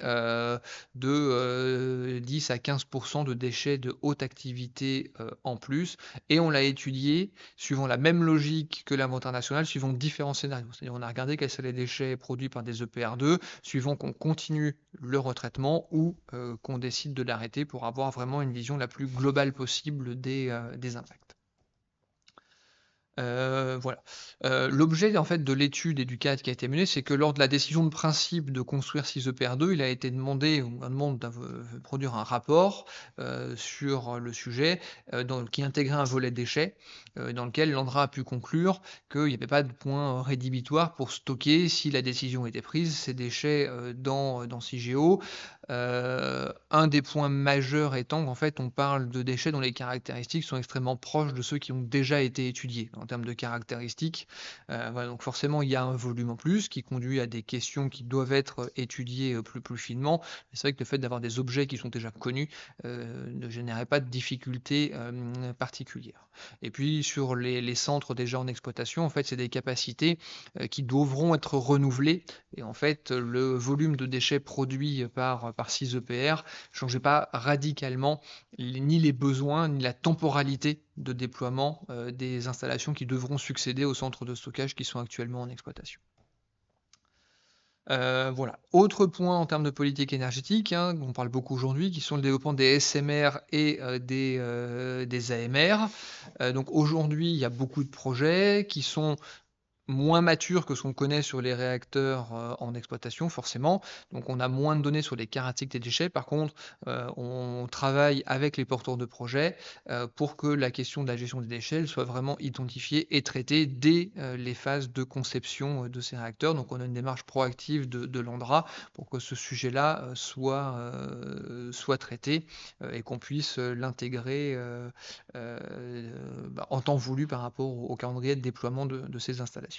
C: de 10 à 15% de déchets de haute activité en plus. Et on l'a étudié suivant la même logique que l'inventaire national, suivant différents scénarios. C'est-à-dire on a regardé quels sont les déchets produits par des EPR2, suivant qu'on continue le retraitement ou qu'on décide de l'arrêter pour avoir vraiment une vision la plus globale possible des impacts. Voilà. L'objet en fait de l'étude et du cadre qui a été menée, c'est que lors de la décision de principe de construire 6 EPR2, il a été demandé, on demande de produire un rapport sur le sujet qui intégrait un volet déchets, dans lequel l'ANDRA a pu conclure qu'il n'y avait pas de point rédhibitoire pour stocker, si la décision était prise, ces déchets dans CIGEO. Un des points majeurs étant qu'en fait on parle de déchets dont les caractéristiques sont extrêmement proches de ceux qui ont déjà été étudiés en termes de caractéristiques. Voilà, donc forcément il y a un volume en plus qui conduit à des questions qui doivent être étudiées plus finement. Mais c'est vrai que le fait d'avoir des objets qui sont déjà connus ne générait pas de difficultés particulières. Et puis sur les centres déjà en exploitation, en fait c'est des capacités qui devront être renouvelées. Et en fait le volume de déchets produits par 6 EPR ne changeait pas radicalement ni les besoins ni la temporalité de déploiement des installations qui devront succéder aux centres de stockage qui sont actuellement en exploitation. Voilà. Autre point en termes de politique énergétique, on parle beaucoup aujourd'hui, qui sont le développement des SMR et des AMR. Donc aujourd'hui, il y a beaucoup de projets qui sont moins mature que ce qu'on connaît sur les réacteurs en exploitation, forcément. Donc on a moins de données sur les caractéristiques des déchets. Par contre, on travaille avec les porteurs de projets pour que la question de la gestion des déchets soit vraiment identifiée et traitée dès les phases de conception de ces réacteurs. Donc on a une démarche proactive de l'ANDRA pour que ce sujet-là soit traité et qu'on puisse l'intégrer en temps voulu par rapport au calendrier de déploiement de ces installations.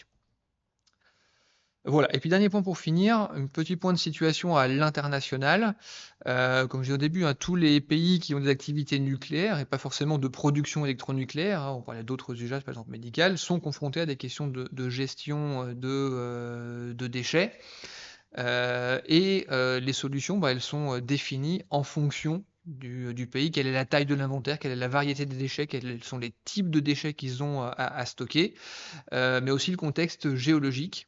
C: Voilà. Et puis dernier point pour finir, un petit point de situation à l'international. Comme je disais au début, tous les pays qui ont des activités nucléaires et pas forcément de production électronucléaire, on parlait d'autres usages, par exemple médicales, sont confrontés à des questions de gestion de déchets. Les solutions, elles sont définies en fonction du pays, quelle est la taille de l'inventaire, quelle est la variété des déchets, quels sont les types de déchets qu'ils ont à stocker, mais aussi le contexte géologique.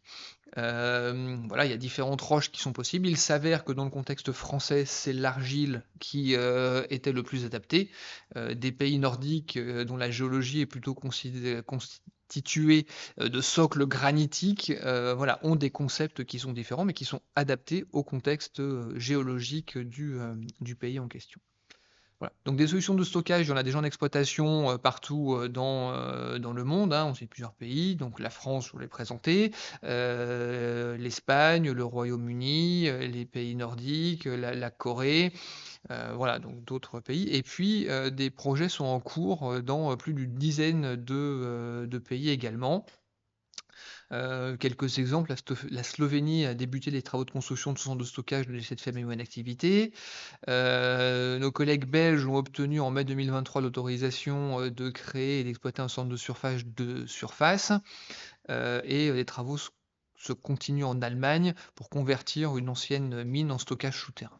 C: Voilà, il y a différentes roches qui sont possibles. Il s'avère que dans le contexte français, c'est l'argile qui était le plus adapté. Des pays nordiques dont la géologie est plutôt constituée de socles granitiques, voilà, ont des concepts qui sont différents, mais qui sont adaptés au contexte géologique du pays en question. Voilà. Donc des solutions de stockage, il y en a déjà en exploitation partout dans le monde, on sait plusieurs pays, donc la France, je vous l'ai présenté, l'Espagne, le Royaume-Uni, les pays nordiques, la Corée, voilà, donc d'autres pays. Et puis des projets sont en cours dans plus d'une dizaine de pays également. Quelques exemples, la Slovénie a débuté les travaux de construction de son centre de stockage de déchets de faible et moyenne activité. Nos collègues belges ont obtenu en mai 2023 l'autorisation de créer et d'exploiter un centre de surface. Et les travaux se continuent en Allemagne pour convertir une ancienne mine en stockage souterrain.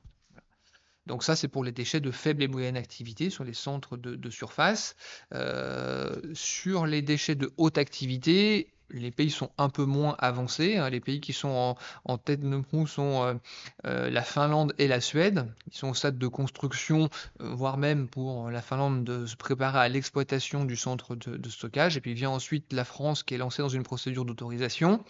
C: Donc ça, c'est pour les déchets de faible et moyenne activité sur les centres de surface. Sur les déchets de haute activité, les pays sont un peu moins avancés. Les pays qui sont en tête de proue sont la Finlande et la Suède. Ils sont au stade de construction, voire même pour la Finlande de se préparer à l'exploitation du centre de stockage. Et puis vient ensuite la France qui est lancée dans une procédure d'autorisation.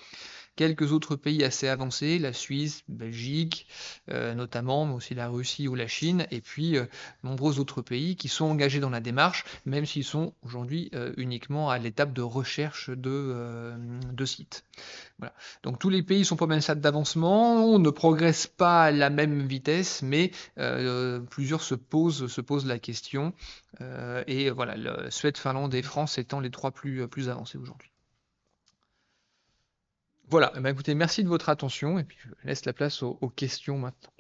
C: quelques autres pays assez avancés, la Suisse, Belgique notamment, mais aussi la Russie ou la Chine, et puis nombreux autres pays qui sont engagés dans la démarche, même s'ils sont aujourd'hui uniquement à l'étape de recherche de sites. Voilà. Donc tous les pays sont pas au même stade d'avancement, on ne progresse pas à la même vitesse, mais plusieurs se posent la question. Et voilà, Suède, Finlande et France étant les trois plus avancés aujourd'hui. Voilà, eh ben, écoutez, merci de votre attention, et puis je laisse la place aux questions maintenant.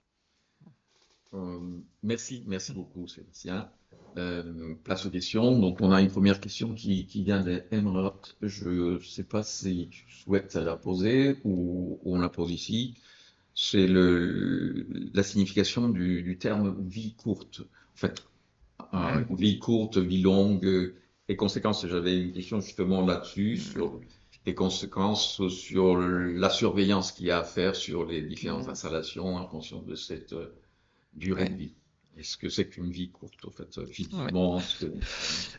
B: Merci beaucoup, Sébastien. Place aux questions. Donc, on a une première question qui vient d'Emerald. Je ne sais pas si tu souhaites la poser ou on la pose ici. C'est la signification du terme vie courte. En fait, vie courte, vie longue, les conséquences. J'avais une question justement là-dessus, sur les conséquences sur la surveillance qu'il y a à faire sur les différentes installations en fonction de cette durée de vie. Est-ce que c'est qu'une vie courte, en fait, physiquement?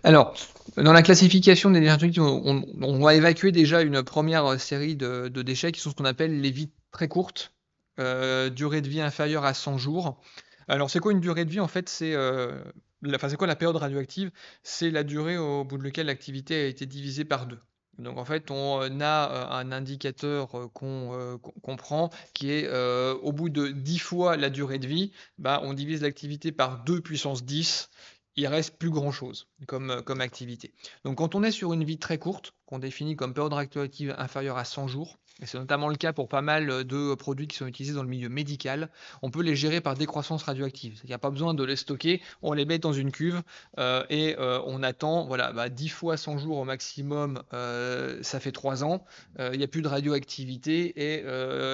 C: Alors, dans la classification des déchets, on va évacuer déjà une première série de déchets qui sont ce qu'on appelle les vies très courtes, durée de vie inférieure à 100 jours. Alors, c'est quoi une durée de vie? En fait, c'est quoi la période radioactive? C'est la durée au bout de laquelle l'activité a été divisée par 2. Donc en fait, on a un indicateur qu'on prend qui est au bout de 10 fois la durée de vie, on divise l'activité par 2 puissance 10, il reste plus grand-chose comme activité. Donc quand on est sur une vie très courte, qu'on définit comme période radioactive inférieure à 100 jours, et c'est notamment le cas pour pas mal de produits qui sont utilisés dans le milieu médical, on peut les gérer par décroissance radioactive. Il n'y a pas besoin de les stocker, on les met dans une cuve et on attend, voilà, 10 fois 100 jours au maximum, ça fait 3 ans, il n'y a plus de radioactivité et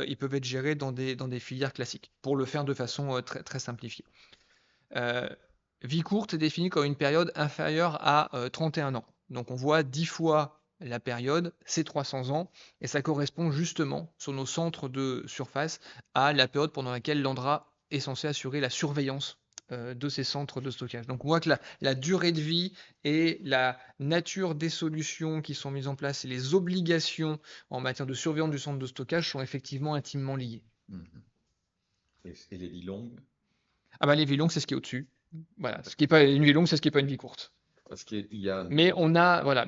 C: ils peuvent être gérés dans des filières classiques, pour le faire de façon très, très simplifiée. Vie courte est définie comme une période inférieure à 31 ans. Donc on voit 10 fois la période, c'est 300 ans, et ça correspond justement, sur nos centres de surface, à la période pendant laquelle l'ANDRA est censé assurer la surveillance de ces centres de stockage. Donc on voit que la durée de vie et la nature des solutions qui sont mises en place et les obligations en matière de surveillance du centre de stockage sont effectivement intimement liées.
B: Et les vies longues?
C: Les vies longues, c'est ce qui est au-dessus. Voilà, ce qui est pas une vie longue, c'est ce qui n'est pas une vie courte.
B: Parce qu'il y a...
C: Mais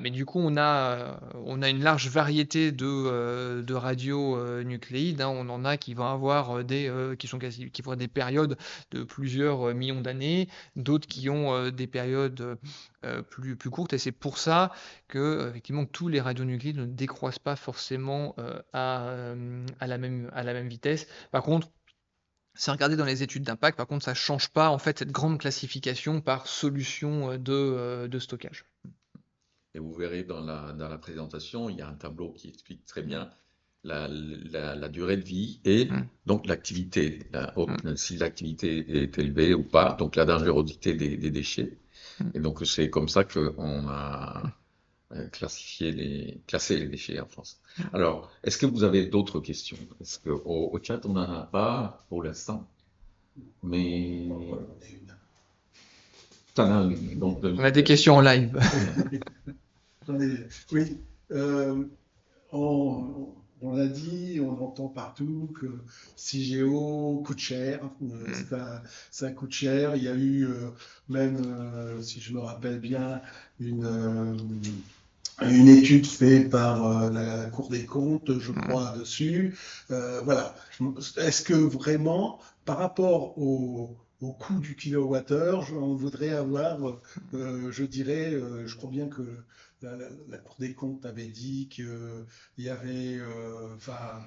C: du coup, on a une large variété de radionucléides. On en a qui vont avoir qui vont avoir des périodes de plusieurs millions d'années, d'autres qui ont des périodes plus courtes. Et c'est pour ça que effectivement tous les radionucléides ne décroissent pas forcément à la même vitesse. Par contre, c'est regardé dans les études d'impact, par contre, ça ne change pas en fait cette grande classification par solution de stockage.
B: Et vous verrez dans la présentation, il y a un tableau qui explique très bien la durée de vie et donc l'activité, si l'activité est élevée ou pas, donc la dangerosité des déchets. Et donc c'est comme ça qu'on a classé les déchets en France. Alors, est-ce que vous avez d'autres questions? Parce qu'au chat, on n'en a pas pour l'instant. Mais t'en as une. Donc,
C: on a des questions en live.
A: Oui. On l'a dit, on entend partout que CIGEO coûte cher, ça coûte cher. Il y a eu même, si je me rappelle bien, une étude faite par la Cour des comptes, je crois, dessus. Voilà. Est-ce que vraiment, par rapport au coût du kilowattheure, on voudrait avoir, je dirais, je crois bien que la Cour des comptes avait dit qu'il y avait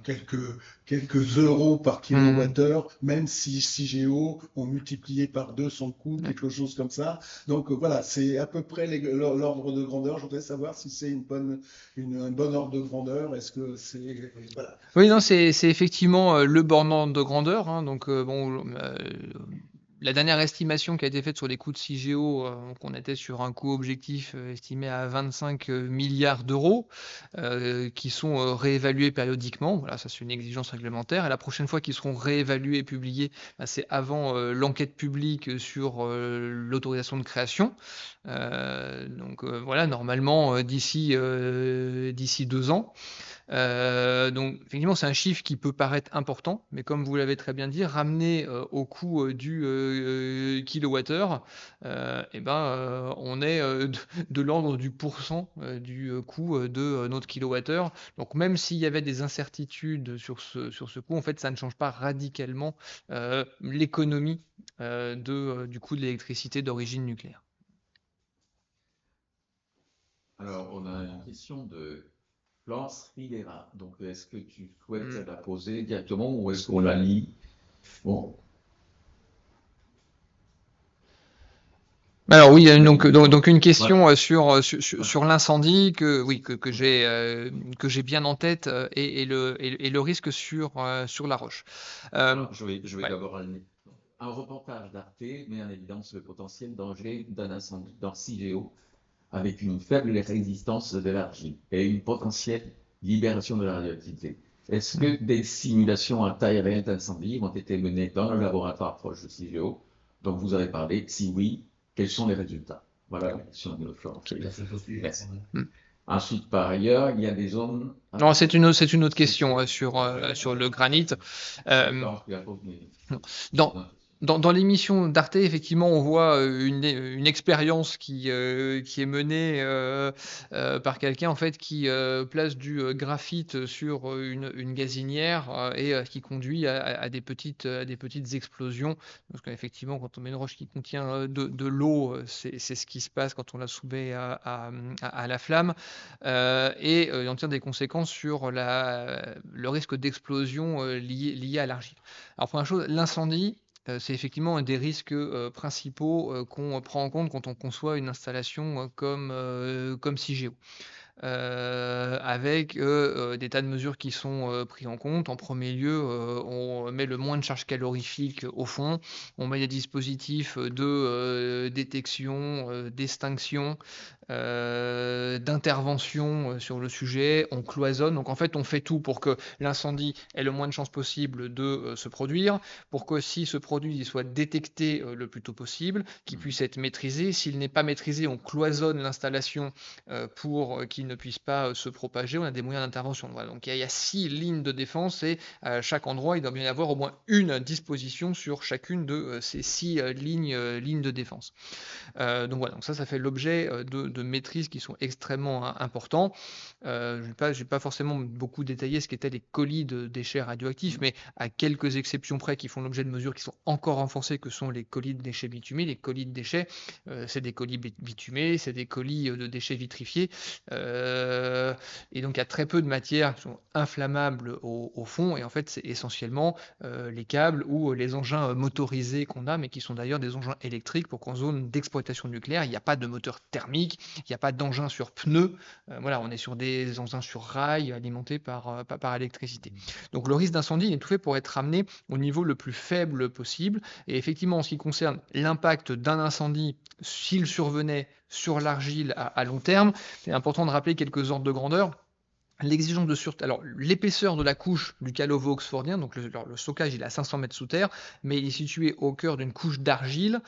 A: quelques euros par kilowattheure, même si CIGEO ont multiplié par 2 son coût, quelque chose comme ça. Donc voilà, c'est à peu près l'ordre de grandeur. Je voudrais savoir si c'est un bon ordre de grandeur. Est-ce que c'est... Voilà.
C: Oui, non, c'est effectivement le bon ordre de grandeur. Donc la dernière estimation qui a été faite sur les coûts de CIGEO, on était sur un coût objectif estimé à 25 milliards d'euros, qui sont réévalués périodiquement. Voilà, ça c'est une exigence réglementaire. Et la prochaine fois qu'ils seront réévalués et publiés, c'est avant l'enquête publique sur l'autorisation de création. Voilà, normalement d'ici 2 ans. Donc effectivement, c'est un chiffre qui peut paraître important, mais comme vous l'avez très bien dit, ramené au coût du kilowattheure, on est de l'ordre du pourcent du coût de notre kilowattheure. Donc même s'il y avait des incertitudes sur ce coût, en fait, ça ne change pas radicalement l'économie du coût de l'électricité d'origine nucléaire.
B: Alors, on a une question de Florence Rivera. Donc, est-ce que tu souhaites la poser directement ou est-ce qu'on la lit? Bon.
C: Alors oui, donc une question sur l'incendie que j'ai bien en tête et le risque sur la roche.
B: Alors, je vais d'abord un reportage d'Arte met en évidence le potentiel danger d'un incendie dans CIGEO avec une faible résistance de l'argile et une potentielle libération de la radioactivité. Est-ce que des simulations à taille réelle d'incendie ont été menées dans le laboratoire proche de CIGEO dont vous avez parlé? Si oui, quels sont les résultats? Voilà la question de Florence. Merci. Ensuite, par ailleurs, il y a des zones...
C: Non, c'est une autre question sur le granit. Dans l'émission d'Arte, effectivement, on voit une expérience qui est menée par quelqu'un en fait qui place du graphite sur une gazinière et qui conduit à des petites explosions. Parce qu'effectivement, quand on met une roche qui contient de l'eau, c'est ce qui se passe quand on la soumet à la flamme et on tire des conséquences sur le risque d'explosion lié à l'argile. Alors première chose, l'incendie. C'est effectivement un des risques principaux qu'on prend en compte quand on conçoit une installation comme CIGEO. Avec des tas de mesures qui sont prises en compte. En premier lieu, on met le moins de charge calorifique au fond, on met des dispositifs de détection, d'extinction, d'intervention sur le sujet, on cloisonne. Donc en fait, on fait tout pour que l'incendie ait le moins de chances possible de se produire, pour que si ce produit il soit détecté le plus tôt possible, qu'il puisse être maîtrisé. S'il n'est pas maîtrisé, on cloisonne l'installation pour qu'il ne puisse pas se propager. On a des moyens d'intervention. Voilà. Donc il y a 6 lignes de défense et à chaque endroit, il doit bien y avoir au moins une disposition sur chacune de ces 6 lignes de défense. Donc voilà, donc ça fait l'objet de maîtrises qui sont extrêmement importants. Je vais pas forcément beaucoup détailler ce qu'étaient les colis de déchets radioactifs, mais à quelques exceptions près qui font l'objet de mesures qui sont encore renforcées, que sont les colis de déchets bitumés. Les colis de déchets, c'est des colis bitumés, c'est des colis de déchets vitrifiés. Et donc il y a très peu de matières qui sont inflammables au fond, et en fait c'est essentiellement les câbles ou les engins motorisés qu'on a, mais qui sont d'ailleurs des engins électriques, pour qu'en zone d'exploitation nucléaire, il n'y a pas de moteur thermique, il n'y a pas d'engin sur pneus, voilà, on est sur des engins sur rail alimentés par électricité. Donc le risque d'incendie il est tout fait pour être ramené au niveau le plus faible possible, et effectivement en ce qui concerne l'impact d'un incendie, s'il survenait sur l'argile à long terme, c'est important de rappeler quelques ordres de grandeur. L'exigence de sûreté. Alors, l'épaisseur de la couche du calovo oxfordien, donc le stockage, il est à 500 mètres sous terre, mais il est situé au cœur d'une couche d'argile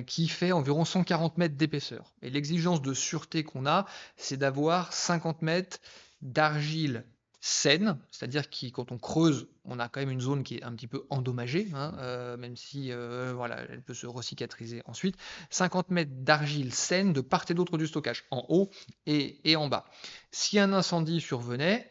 C: qui fait environ 140 mètres d'épaisseur. Et l'exigence de sûreté qu'on a, c'est d'avoir 50 mètres d'argile saine, c'est-à-dire que quand on creuse, on a quand même une zone qui est un petit peu endommagée, même si voilà, elle peut se recicatriser ensuite. 50 mètres d'argile saine de part et d'autre du stockage, en haut et en bas. Si un incendie survenait,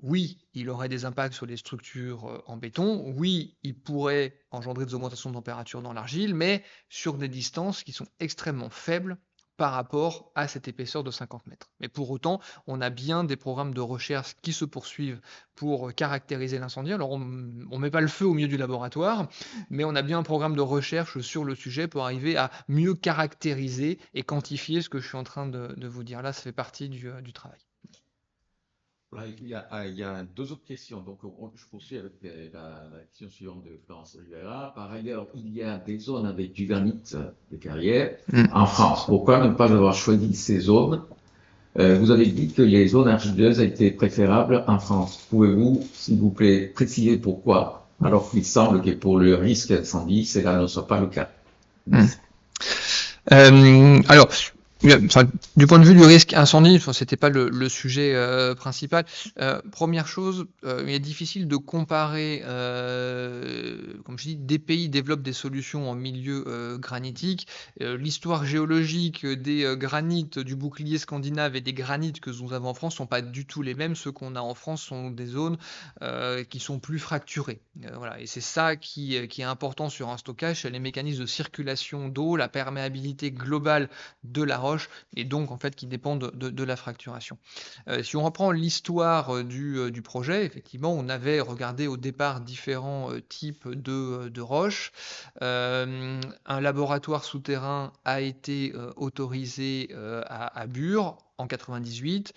C: oui, il aurait des impacts sur les structures en béton, oui, il pourrait engendrer des augmentations de température dans l'argile, mais sur des distances qui sont extrêmêmement faibles par rapport à cette épaisseur de 50 mètres. Mais pour autant, on a bien des programmes de recherche qui se poursuivent pour caractériser l'incendie. Alors, on ne met pas le feu au milieu du laboratoire, mais on a bien un programme de recherche sur le sujet pour arriver à mieux caractériser et quantifier ce que je suis en train de vous dire là. Ça fait partie du travail.
B: Il y a 2 autres questions. Donc, je poursuis avec la question suivante de Florence Rivera. Par ailleurs, il y a des zones avec du granit de carrière en France. Pourquoi ne pas avoir choisi ces zones? Vous avez dit que les zones argileuses étaient préférables en France. Pouvez-vous, s'il vous plaît, préciser pourquoi, alors qu'il semble que pour le risque d'incendie, cela ne soit pas le cas?
C: Alors, Enfin, du point de vue du risque incendie, enfin, c'était pas le sujet principal. Première chose, il est difficile de comparer, comme je dis, des pays développent des solutions en milieu granitique. L'histoire géologique des granites du bouclier scandinave et des granites que nous avons en France sont pas du tout les mêmes. Ceux qu'on a en France sont des zones qui sont plus fracturées. Voilà. Et c'est ça qui est important sur un stockage, c'est les mécanismes de circulation d'eau, la perméabilité globale de la roche, et donc en fait qui dépendent de la fracturation. Si on reprend l'histoire du projet, effectivement, on avait regardé au départ différents types de roches. Un laboratoire souterrain a été autorisé à Bure en 98,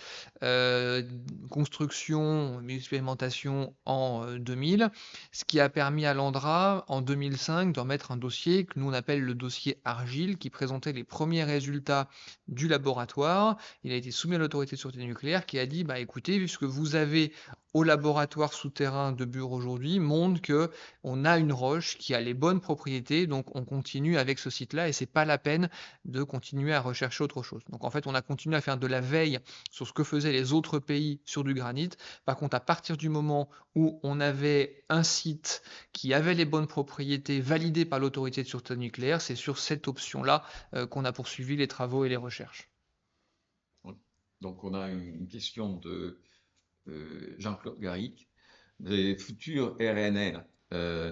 C: construction, expérimentation en 2000, ce qui a permis à l'ANDRA en 2005 d'en mettre un dossier que nous on appelle le dossier Argile, qui présentait les premiers résultats du laboratoire. Il a été soumis à l'autorité de sûreté nucléaire qui a dit bah écoutez, vu ce que vous avez au laboratoire souterrain de Bure aujourd'hui montre que on a une roche qui a les bonnes propriétés, donc on continue avec ce site-là et c'est pas la peine de continuer à rechercher autre chose. Donc en fait, on a continué à faire de la veille sur ce que faisaient les autres pays sur du granit. Par contre, à partir du moment où on avait un site qui avait les bonnes propriétés validées par l'autorité de sûreté nucléaire, c'est sur cette option-là qu'on a poursuivi les travaux et les recherches.
B: Donc on a une question de Jean-Claude Garric. Les futurs RNR,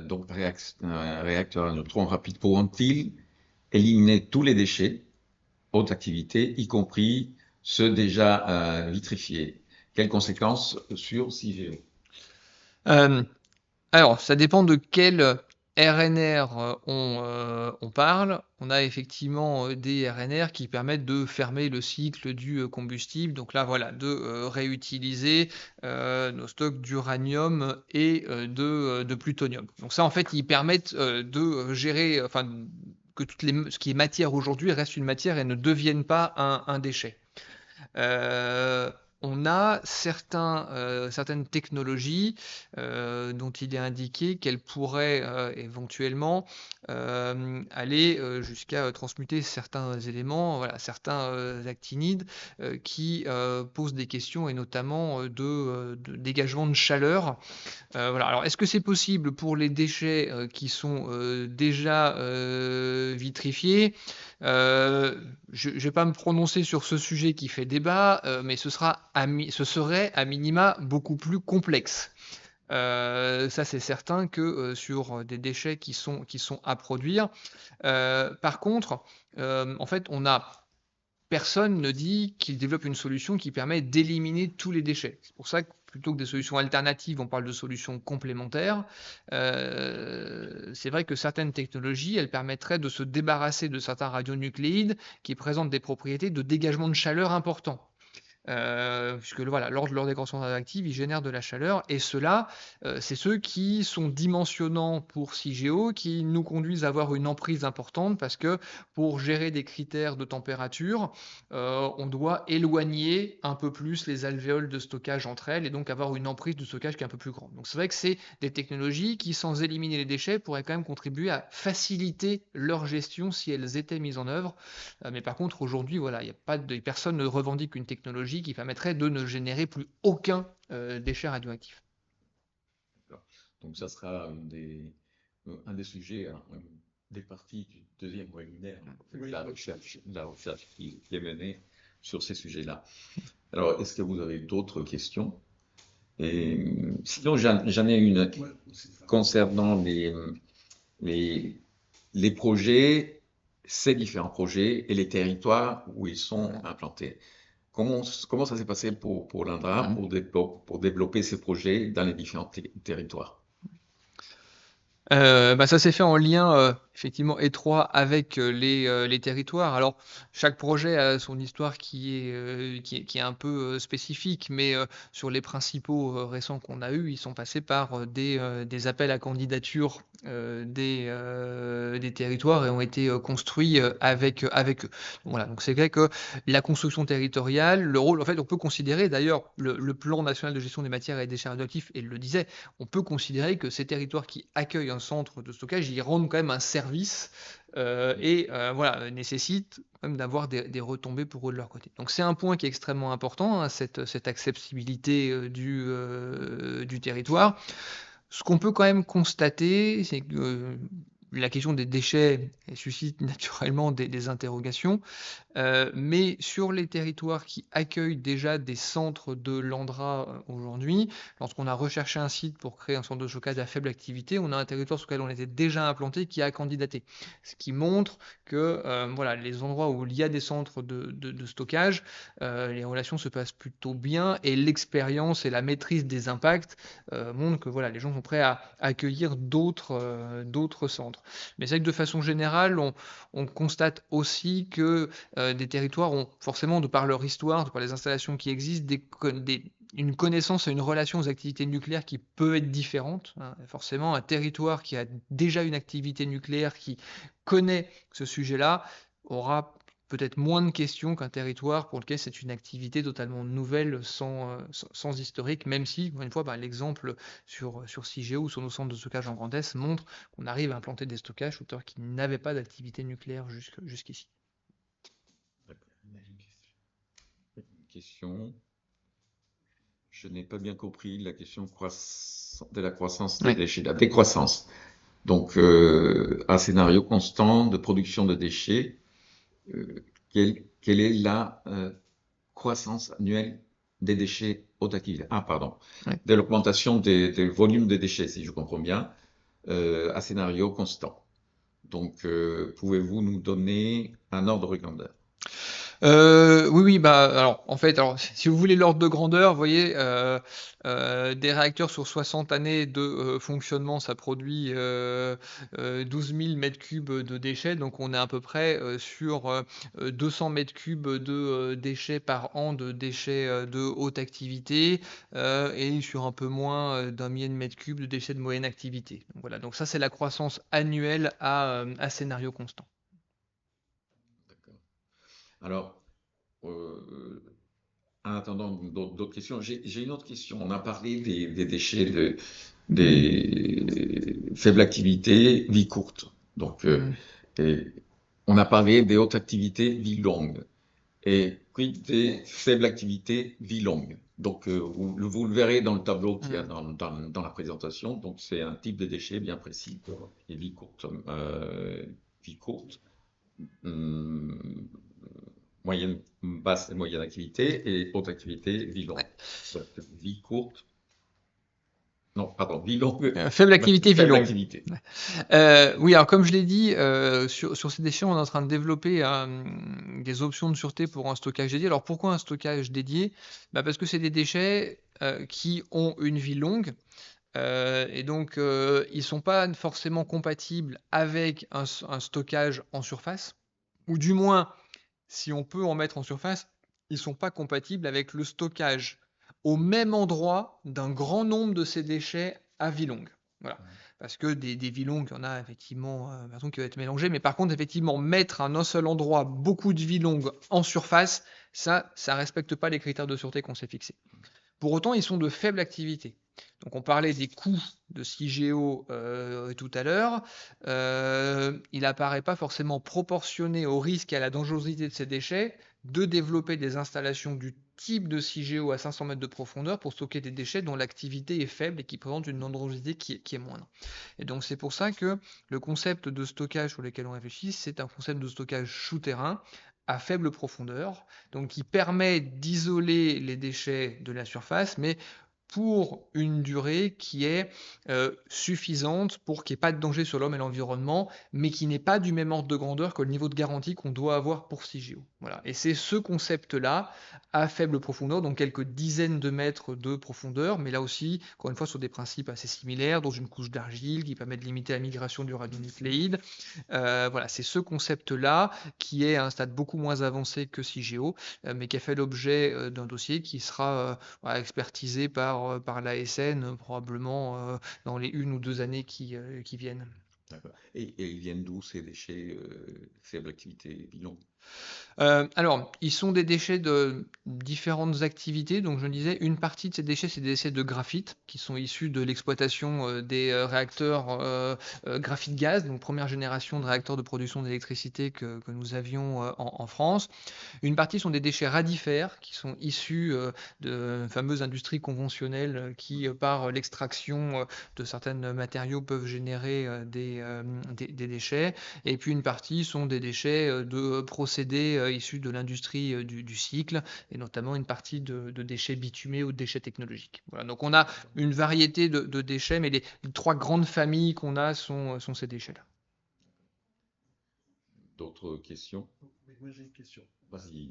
B: donc réacteurs à neutrons rapides, pourront-ils éliminer tous les déchets, haute activité, y compris ceux déjà vitrifiés? Quelles conséquences sur CIGE?
C: Alors, ça dépend de quel RNR on parle. On a effectivement des RNR qui permettent de fermer le cycle du combustible. Donc là, voilà, de réutiliser nos stocks d'uranium et de plutonium. Donc ça, en fait, ils permettent de gérer, enfin, que ce qui est matière aujourd'hui reste une matière et ne devienne pas un déchet. On a certaines technologies dont il est indiqué qu'elles pourraient éventuellement aller jusqu'à transmuter certains éléments, voilà, certains actinides qui posent des questions et notamment de dégagement de chaleur. Voilà. Alors, est-ce que c'est possible pour les déchets qui sont déjà vitrifiés? Je ne vais pas me prononcer sur ce sujet qui fait débat, mais ce serait à minima beaucoup plus complexe. Ça, c'est certain que sur des déchets qui sont à produire. Par contre, en fait, personne ne dit qu'il développe une solution qui permet d'éliminer tous les déchets. C'est pour ça que plutôt que des solutions alternatives, on parle de solutions complémentaires. C'est vrai que certaines technologies, elles permettraient de se débarrasser de certains radionucléides qui présentent des propriétés de dégagement de chaleur importants. Puisque voilà, lors de leur dégradation radioactive, ils génèrent de la chaleur, et ceux-là, c'est ceux qui sont dimensionnants pour CIGEO, qui nous conduisent à avoir une emprise importante, parce que pour gérer des critères de température, on doit éloigner un peu plus les alvéoles de stockage entre elles, et donc avoir une emprise de stockage qui est un peu plus grande. Donc c'est vrai que c'est des technologies qui, sans éliminer les déchets, pourraient quand même contribuer à faciliter leur gestion si elles étaient mises en œuvre. Mais par contre, aujourd'hui, voilà, personne ne revendique une technologie qui permettrait de ne générer plus aucun déchet radioactif.
B: Donc ça sera un des sujets, des parties du deuxième webinaire, oui. la recherche qui est menée sur ces sujets-là. Alors, est-ce que vous avez d'autres questions? Et sinon, j'en ai une concernant les projets, ces différents projets et les territoires où ils sont implantés. Comment ça s'est passé pour l'ANDRA pour développer ces projets dans les différents territoires?
C: Ça s'est fait en lien effectivement étroit avec les territoires. Alors, chaque projet a son histoire qui est un peu spécifique, mais sur les principaux récents qu'on a eus, ils sont passés par des appels à candidature des territoires et ont été construits avec eux. Donc, voilà, donc c'est vrai que la construction territoriale, le rôle, en fait, on peut considérer, d'ailleurs, le plan national de gestion des matières et des déchets radioactifs, et le disait, on peut considérer que ces territoires qui accueillent un centre de stockage, ils rendent quand même un service voilà, nécessite quand même d'avoir des retombées pour eux de leur côté. Donc c'est un point qui est extrêmement important, hein, cette accessibilité du territoire. Ce qu'on peut quand même constater, c'est que la question des déchets elle suscite naturellement des interrogations. Mais sur les territoires qui accueillent déjà des centres de l'Andra aujourd'hui, lorsqu'on a recherché un site pour créer un centre de stockage à faible activité, on a un territoire sur lequel on était déjà implanté qui a candidaté. Ce qui montre que voilà, les endroits où il y a des centres de stockage, les relations se passent plutôt bien et l'expérience et la maîtrise des impacts montrent que voilà, les gens sont prêts à accueillir d'autres centres. Mais c'est vrai que de façon générale, on constate aussi que des territoires ont forcément, de par leur histoire, de par les installations qui existent, une connaissance et une relation aux activités nucléaires qui peut être différente, hein. Forcément, un territoire qui a déjà une activité nucléaire, qui connaît ce sujet-là, aura peut-être moins de questions qu'un territoire pour lequel c'est une activité totalement nouvelle, sans historique, même si, encore une fois, l'exemple sur Cigéo ou sur nos centres de stockage en Grand Est montre qu'on arrive à implanter des stockages sur terres qui n'avaient pas d'activité nucléaire jusqu'ici.
B: Une question. Je n'ai pas bien compris la question de la croissance des déchets, la décroissance. Donc, un scénario constant de production de déchets, quelle est la croissance annuelle des déchets haute activité? Ah, pardon.
C: Ouais.
B: De l'augmentation des volumes de déchets, si je comprends bien, à scénario constant. Donc, pouvez-vous nous donner un ordre de grandeur?
C: Oui, alors en fait, si vous voulez l'ordre de grandeur, vous voyez, des réacteurs sur 60 années de fonctionnement, ça produit 12 000 mètres cubes de déchets, donc on est à peu près sur 200 mètres cubes de déchets par an, de déchets de haute activité, et sur un peu moins d'un millier de mètres cubes de déchets de moyenne activité. Donc voilà, donc ça c'est la croissance annuelle à scénario constant.
B: D'accord. Alors, en attendant d'autres questions, j'ai une autre question. On a parlé des déchets des faibles activités, vie courte. Donc, et on a parlé des hautes activités, vie longue. Et quid des faibles activités, vie longue. Donc, vous le verrez dans le tableau qu'il y a dans la présentation. Donc, c'est un type de déchet bien précis. Et vie courte. Vie courte. Moyenne, basse et moyenne activité, et haute activité, vie longue. Vie courte. Non, pardon, vie longue.
C: Faible activité, vie longue.
B: Activité.
C: Oui, alors comme je l'ai dit, sur ces déchets, on est en train de développer des options de sûreté pour un stockage dédié. Alors pourquoi un stockage dédié? Parce que c'est des déchets qui ont une vie longue. Et donc, ils ne sont pas forcément compatibles avec un stockage en surface, ou du moins, si on peut en mettre en surface, ils ne sont pas compatibles avec le stockage au même endroit d'un grand nombre de ces déchets à vie longue. Voilà. Parce que des vies longues, il y en a effectivement qui va être mélangé, mais par contre, effectivement, mettre à un seul endroit beaucoup de vies longues en surface, ça ne respecte pas les critères de sûreté qu'on s'est fixés. Pour autant, ils sont de faible activité. Donc on parlait des coûts de Cigéo tout à l'heure. Il n'apparaît pas forcément proportionné au risque et à la dangerosité de ces déchets de développer des installations du type de Cigéo à 500 mètres de profondeur pour stocker des déchets dont l'activité est faible et qui présentent une dangerosité qui est moindre. Et donc c'est pour ça que le concept de stockage sur lequel on réfléchit, c'est un concept de stockage souterrain à faible profondeur, donc qui permet d'isoler les déchets de la surface, mais pour une durée qui est suffisante pour qu'il n'y ait pas de danger sur l'homme et l'environnement, mais qui n'est pas du même ordre de grandeur que le niveau de garantie qu'on doit avoir pour Cigéo. Voilà. Et c'est ce concept-là, à faible profondeur, donc quelques dizaines de mètres de profondeur, mais là aussi, encore une fois, sur des principes assez similaires, dans une couche d'argile qui permet de limiter la migration du radionucléide. Voilà, c'est ce concept-là qui est à un stade beaucoup moins avancé que Cigéo, mais qui a fait l'objet d'un dossier qui sera expertisé par l'ASN probablement dans les 1 ou 2 années qui viennent.
B: D'accord. Et ils viennent d'où ces déchets faible activité, vie longue?
C: Alors, ils sont des déchets de différentes activités. Donc, je le disais, une partie de ces déchets, c'est des déchets de graphite qui sont issus de l'exploitation des réacteurs graphite-gaz, donc première génération de réacteurs de production d'électricité que nous avions en France. Une partie sont des déchets radifères qui sont issus de fameuses industries conventionnelles qui, par l'extraction de certains matériaux, peuvent générer des déchets. Et puis une partie sont des déchets de procédés issus de l'industrie du cycle, et notamment une partie de déchets bitumés ou de déchets technologiques. Voilà, donc on a une variété de déchets, mais les 3 grandes familles qu'on a sont ces déchets-là.
B: D'autres questions?
A: Moi j'ai une question.
B: Vas-y.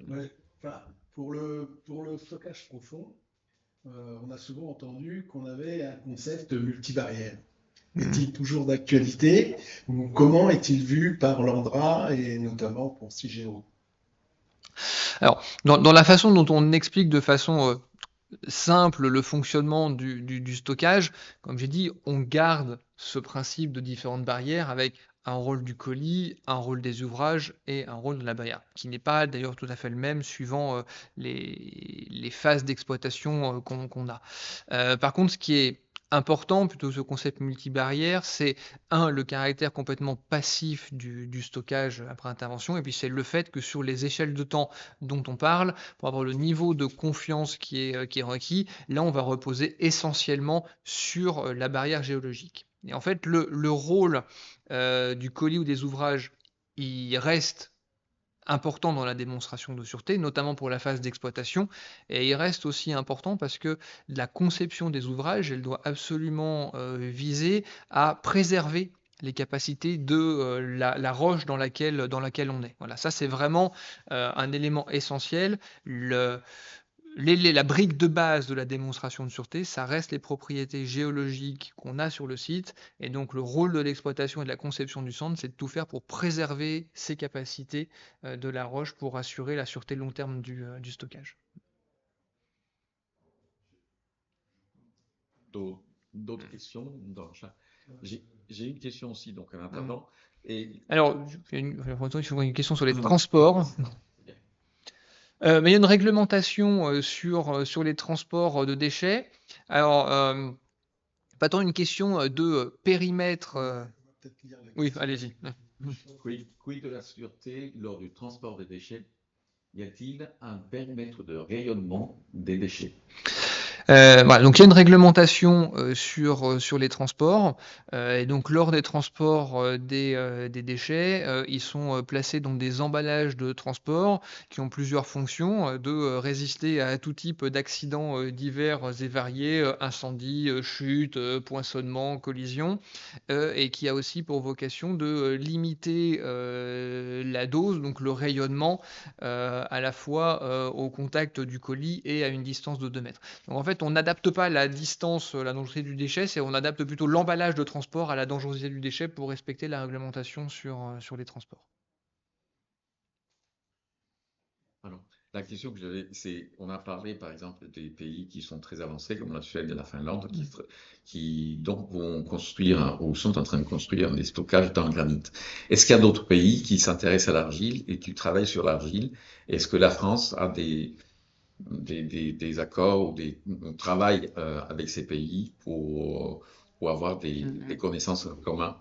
A: Ouais, enfin, pour le stockage profond, on a souvent entendu qu'on avait un concept multibarrière. Est-il toujours d'actualité? Ou comment est-il vu par l'ANDRA et notamment pour Cigéo?
C: Alors, dans la façon dont on explique de façon simple le fonctionnement du stockage, comme j'ai dit, on garde ce principe de différentes barrières avec un rôle du colis, un rôle des ouvrages et un rôle de la barrière, qui n'est pas d'ailleurs tout à fait le même suivant les phases d'exploitation qu'on a. Par contre, ce qui est important, plutôt que ce concept multibarrière, c'est le caractère complètement passif du stockage après intervention, et puis c'est le fait que sur les échelles de temps dont on parle, pour avoir le niveau de confiance qui est requis, là on va reposer essentiellement sur la barrière géologique. Et en fait, le rôle du colis ou des ouvrages, il reste important dans la démonstration de sûreté, notamment pour la phase d'exploitation, et il reste aussi important parce que la conception des ouvrages, elle doit absolument viser à préserver les capacités de la roche dans laquelle on est. Voilà, ça c'est vraiment un élément essentiel. La brique de base de la démonstration de sûreté, ça reste les propriétés géologiques qu'on a sur le site. Et donc le rôle de l'exploitation et de la conception du centre, c'est de tout faire pour préserver ces capacités de la roche pour assurer la sûreté long terme du stockage.
B: D'autres questions dans le chat? J'ai une question aussi, donc en attendant.
C: Alors, il y a une question sur les transports. Mais il y a une réglementation sur les transports de déchets. Alors, pas tant une question de périmètre. Oui, allez-y.
B: Quid de la sûreté lors du transport des déchets? Y a-t-il un périmètre de rayonnement des déchets?
C: Voilà, donc il y a une réglementation sur les transports, et donc lors des transports des déchets, ils sont placés dans des emballages de transport qui ont plusieurs fonctions, de résister à tout type d'accidents divers et variés, incendie, chute, poinçonnement, collision, et qui a aussi pour vocation de limiter la dose, donc le rayonnement, à la fois au contact du colis et à une distance de 2 mètres. Donc en fait, on n'adapte pas la distance, la dangerosité du déchet, on adapte plutôt l'emballage de transport à la dangerosité du déchet pour respecter la réglementation sur les transports.
B: Alors, la question que j'avais, c'est, on a parlé par exemple des pays qui sont très avancés, comme la Suède et la Finlande, qui donc vont construire ou sont en train de construire des stockages dans le granit. Est-ce qu'il y a d'autres pays qui s'intéressent à l'argile et qui travaillent sur l'argile? Est-ce que la France a des accords ou on travaille avec ces pays pour avoir des connaissances communes?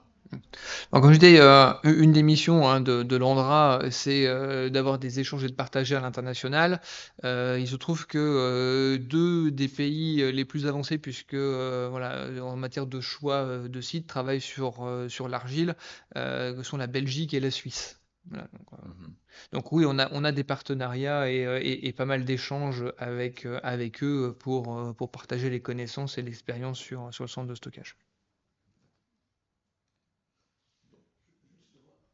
C: Alors, comme je disais, une des missions de l'ANDRA, c'est d'avoir des échanges et de partager à l'international. Il se trouve que 2 des pays les plus avancés, puisque voilà, en matière de choix de sites, travaillent sur l'argile, sont la Belgique et la Suisse. Voilà, donc oui, on a des partenariats et pas mal d'échanges avec eux pour partager les connaissances et l'expérience sur le centre de stockage.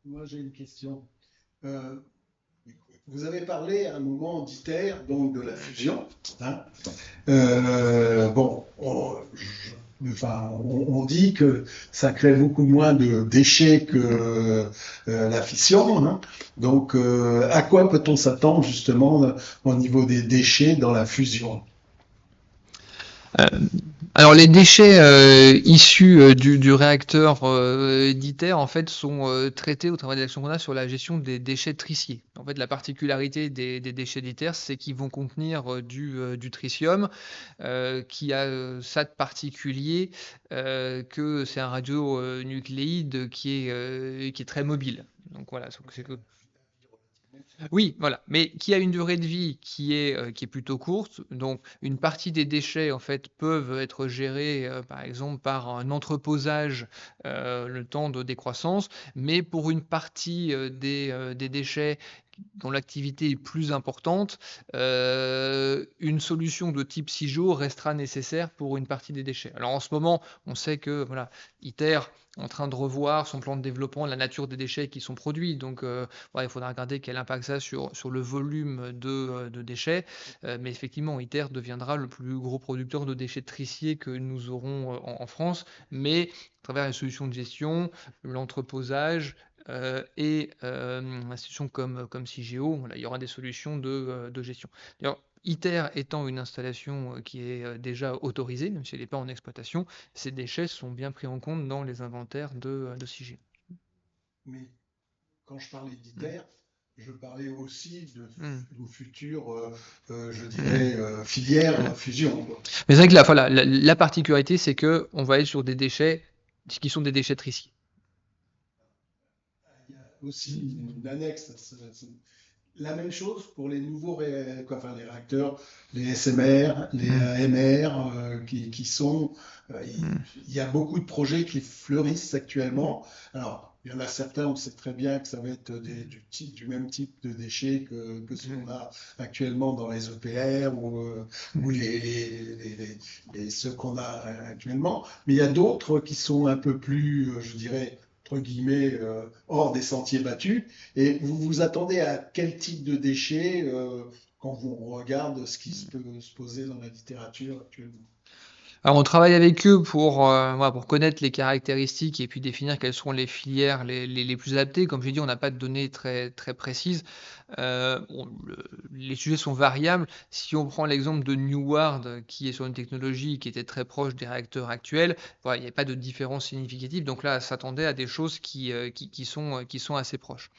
A: Moi, j'ai une question. Vous avez parlé à un moment d'ITER, donc de la fusion. Hein. Bon, on dit que ça crée beaucoup moins de déchets que la fission. Hein. Donc, à quoi peut-on s'attendre justement au niveau des déchets dans la fusion?
C: Euh, alors les déchets issus du réacteur d'ITER en fait sont traités au travers des actions qu'on a sur la gestion des déchets triciers. En fait, la particularité des déchets d'ITER, c'est qu'ils vont contenir du tritium qui a ça de particulier que c'est un radionucléide qui est très mobile. Donc voilà, c'est que oui, voilà, mais qui a une durée de vie qui est plutôt courte. Donc, une partie des déchets, en fait, peuvent être gérés, par exemple, par un entreposage, le temps de décroissance. Mais pour une partie des déchets dont l'activité est plus importante, une solution de type CIGEO restera nécessaire pour une partie des déchets. Alors, en ce moment, on sait que voilà, ITER est en train de revoir son plan de développement, la nature des déchets qui sont produits. Donc, ouais, il faudra regarder quel impact ça a sur le volume de déchets. Mais effectivement, ITER deviendra le plus gros producteur de déchets triciers que nous aurons en France. Mais à travers les solutions de gestion, l'entreposage et institutions comme CIGEO, voilà, il y aura des solutions de gestion. D'ailleurs, ITER étant une installation qui est déjà autorisée, même si elle n'est pas en exploitation, ces déchets sont bien pris en compte dans les inventaires de CIGEO.
A: Mais quand je parlais d'ITER, je parlais aussi de futures, je
C: Mm.
A: dirais, filières fusion, quoi.
C: Mais c'est vrai que la particularité, c'est que on va être sur des déchets qui sont des déchets triciers.
A: Il y a aussi une annexe. La même chose pour les nouveaux enfin, les réacteurs, les SMR, les AMR, qui sont. Il y a beaucoup de projets qui fleurissent actuellement. Alors, il y en a certains, on sait très bien que ça va être du même type de déchets que ce qu'on a actuellement dans les EPR ou ceux qu'on a actuellement. Mais il y a d'autres qui sont un peu plus, je dirais, entre guillemets, hors des sentiers battus. Et vous vous attendez à quel type de déchets quand on regarde ce qui peut se poser dans la littérature actuellement?
C: Alors, on travaille avec eux voilà, pour connaître les caractéristiques et puis définir quelles seront les filières les plus adaptées. Comme j'ai dit, on n'a pas de données très, très précises. Les sujets sont variables. Si on prend l'exemple de Neward, qui est sur une technologie qui était très proche des réacteurs actuels, voilà, il n'y avait pas de différence significative. Donc là, ça s'attendait à des choses qui sont assez proches.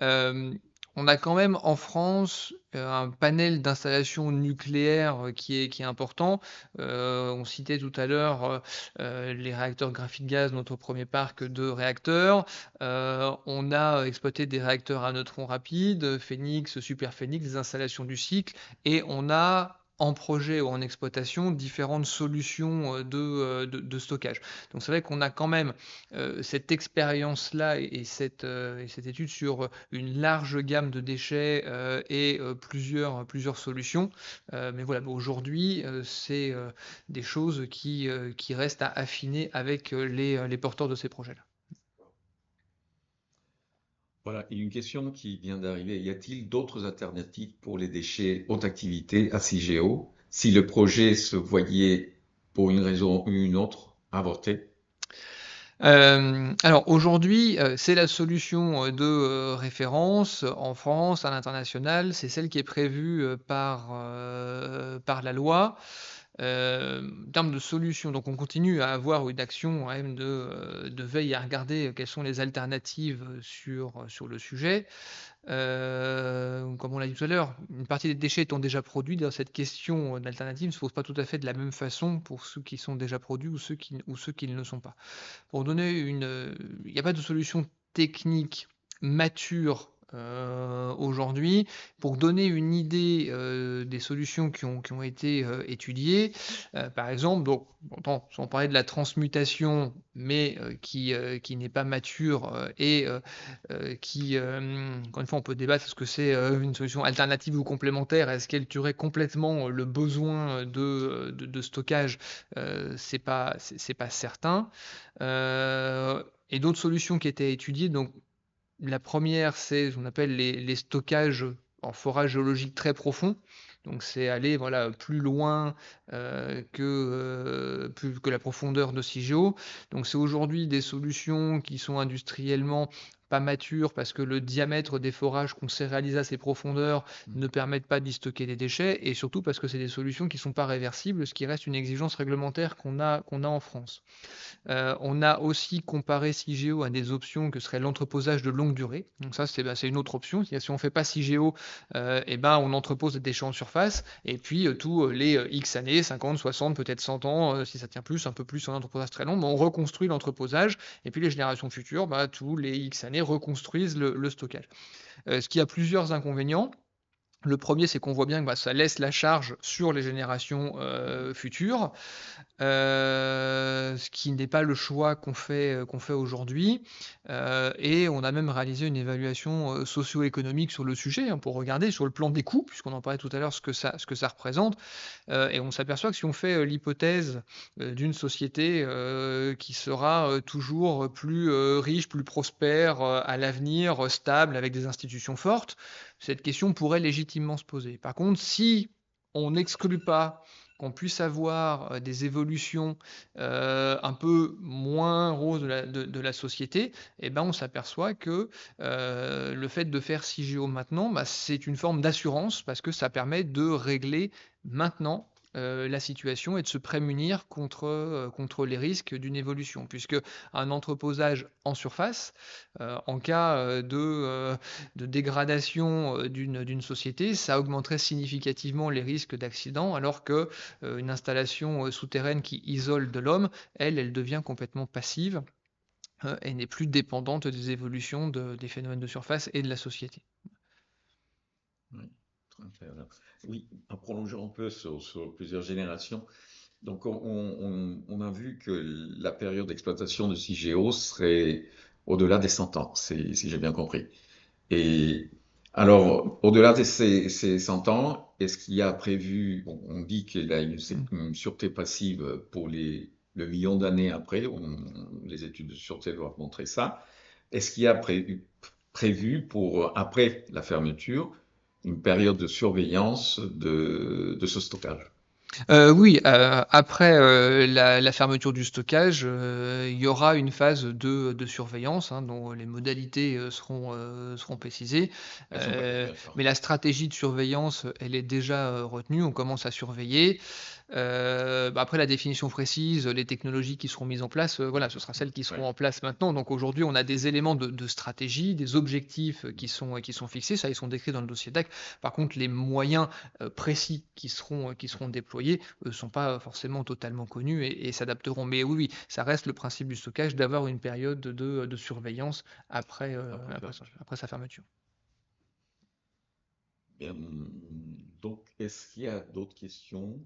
C: Euh, on a quand même en France un panel d'installations nucléaires qui est important. On citait tout à l'heure les réacteurs graphite-gaz, notre premier parc de réacteurs. On a exploité des réacteurs à neutrons rapides, Phénix, Superphénix, des installations du cycle, et on a en projet ou en exploitation différentes solutions de stockage. Donc c'est vrai qu'on a quand même cette expérience-là et cette étude sur une large gamme de déchets et plusieurs solutions. Mais voilà, aujourd'hui, c'est des choses qui restent à affiner avec les porteurs de ces projets-là.
B: Voilà, et une question qui vient d'arriver. Y a-t-il d'autres alternatives pour les déchets haute activité à CIGEO si le projet se voyait, pour une raison ou une autre, avorté?
C: Alors aujourd'hui, c'est la solution de référence en France, à l'international. C'est celle qui est prévue par la loi. En termes de solutions, donc on continue à avoir une action quand même de veille à regarder quelles sont les alternatives sur le sujet. Comme on l'a dit tout à l'heure, une partie des déchets étant déjà produits, dans cette question d'alternative ne se pose pas tout à fait de la même façon pour ceux qui sont déjà produits ou ceux qui ne le sont pas. Pour donner il n'y a pas de solution technique mature aujourd'hui. Pour donner une idée des solutions qui ont été étudiées, par exemple, donc, sans parler de la transmutation, mais qui n'est pas mature et encore une fois, on peut débattre est-ce que c'est une solution alternative ou complémentaire, est-ce qu'elle tuerait complètement le besoin de stockage, c'est pas certain. Et d'autres solutions qui étaient étudiées, donc la première, c'est ce qu'on appelle les stockages en forage géologique très profond. Donc c'est aller voilà, plus loin plus que la profondeur de CIGEO. Donc c'est aujourd'hui des solutions qui sont industriellement pas matures parce que le diamètre des forages qu'on sait réaliser à ces profondeurs ne permettent pas d'y stocker des déchets, et surtout parce que c'est des solutions qui ne sont pas réversibles, ce qui reste une exigence réglementaire qu'on a en France. On a aussi comparé CIGEO à des options que serait l'entreposage de longue durée. Donc ça, c'est une autre option. Si on ne fait pas CIGEO, on entrepose des déchets en surface, et puis tous les X années, 50, 60, peut-être 100 ans, si ça tient plus, un peu plus sur un entreposage très long, on reconstruit l'entreposage, et puis les générations futures, tous les X années, reconstruisent le stockage. Ce qui a plusieurs inconvénients. Le premier, c'est qu'on voit bien que ça laisse la charge sur les générations futures, ce qui n'est pas le choix qu'on fait aujourd'hui. Et on a même réalisé une évaluation socio-économique sur le sujet, pour regarder sur le plan des coûts, puisqu'on en parlait tout à l'heure, ce que ça représente. Et on s'aperçoit que si on fait l'hypothèse d'une société qui sera toujours plus riche, plus prospère à l'avenir, stable, avec des institutions fortes, cette question pourrait légitimement se poser. Par contre, si on n'exclut pas qu'on puisse avoir des évolutions un peu moins roses de la société, on s'aperçoit que le fait de faire CIGEO maintenant, c'est une forme d'assurance, parce que ça permet de régler maintenant la situation et de se prémunir contre les risques d'une évolution, puisque un entreposage en surface, en cas de dégradation d'une société, ça augmenterait significativement les risques d'accident, alors que une installation souterraine qui isole de l'homme, elle devient complètement passive et n'est plus dépendante des évolutions des phénomènes de surface et de la société.
B: Oui, très clair. Oui, en prolongeant un peu sur plusieurs générations, donc on a vu que la période d'exploitation de CIGEO serait au-delà des 100 ans, si j'ai bien compris. Et alors, au-delà de ces 100 ans, est-ce qu'il y a prévu, on dit qu'il y a une sûreté passive pour le million d'années après, les études de sûreté doivent montrer ça. Est-ce qu'il y a prévu pour, après la fermeture, une période de surveillance de ce stockage?
C: Oui, après la fermeture du stockage, il y aura une phase de surveillance, dont les modalités seront précisées. Mais la stratégie de surveillance, elle est déjà retenue. On commence à surveiller. Après la définition précise, les technologies qui seront mises en place, ce sera celles qui seront en place maintenant. Donc aujourd'hui, on a des éléments de stratégie, des objectifs qui sont fixés. Ça, ils sont décrits dans le dossier DAC. Par contre, les moyens précis qui seront déployés ne sont pas forcément totalement connus et s'adapteront. Mais oui, ça reste le principe du stockage, d'avoir une période de surveillance après sa fermeture.
B: Bien, donc, est-ce qu'il y a d'autres questions?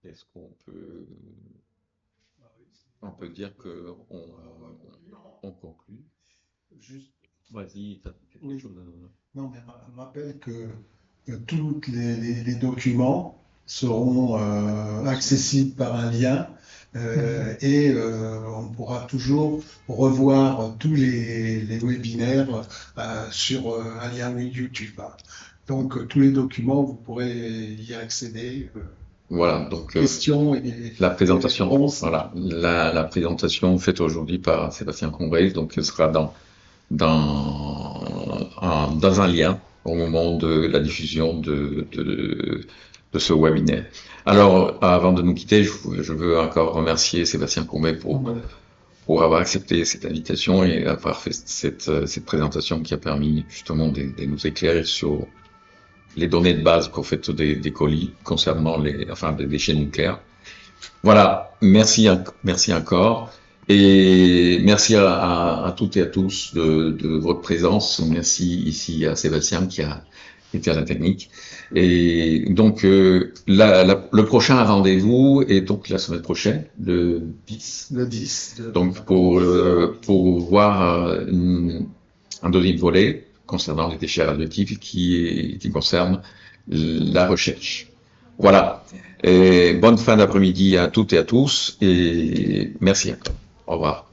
B: Est-ce qu'on peut dire que on conclut?
A: Juste,
B: Vas-y, t'as quelque chose à...
A: non, mais on rappelle que tous les documents seront accessibles par un lien et on pourra toujours revoir tous les webinaires sur un lien YouTube. Donc tous les documents, vous pourrez y accéder.
B: Voilà, donc
A: questions et
B: la présentation,
A: réponses.
B: voilà, la présentation faite aujourd'hui par Sébastien Congrès, donc elle sera dans un lien au moment de la diffusion de ce webinaire. Alors, avant de nous quitter, je veux encore remercier Sébastien Congrès pour avoir accepté cette invitation et avoir fait cette présentation qui a permis justement de nous éclairer sur les données de base qu'on fait des colis concernant des déchets nucléaires. Voilà, merci encore. Et merci à toutes et à tous de votre présence. Merci ici à Sébastien qui a été à la technique. Et donc, le prochain rendez-vous est donc la semaine prochaine, le 10.
A: Le 10.
B: Donc, pour voir un deuxième volet concernant les déchets radioactifs qui concerne la recherche. Voilà. Et bonne fin d'après-midi à toutes et à tous et merci encore. Au revoir.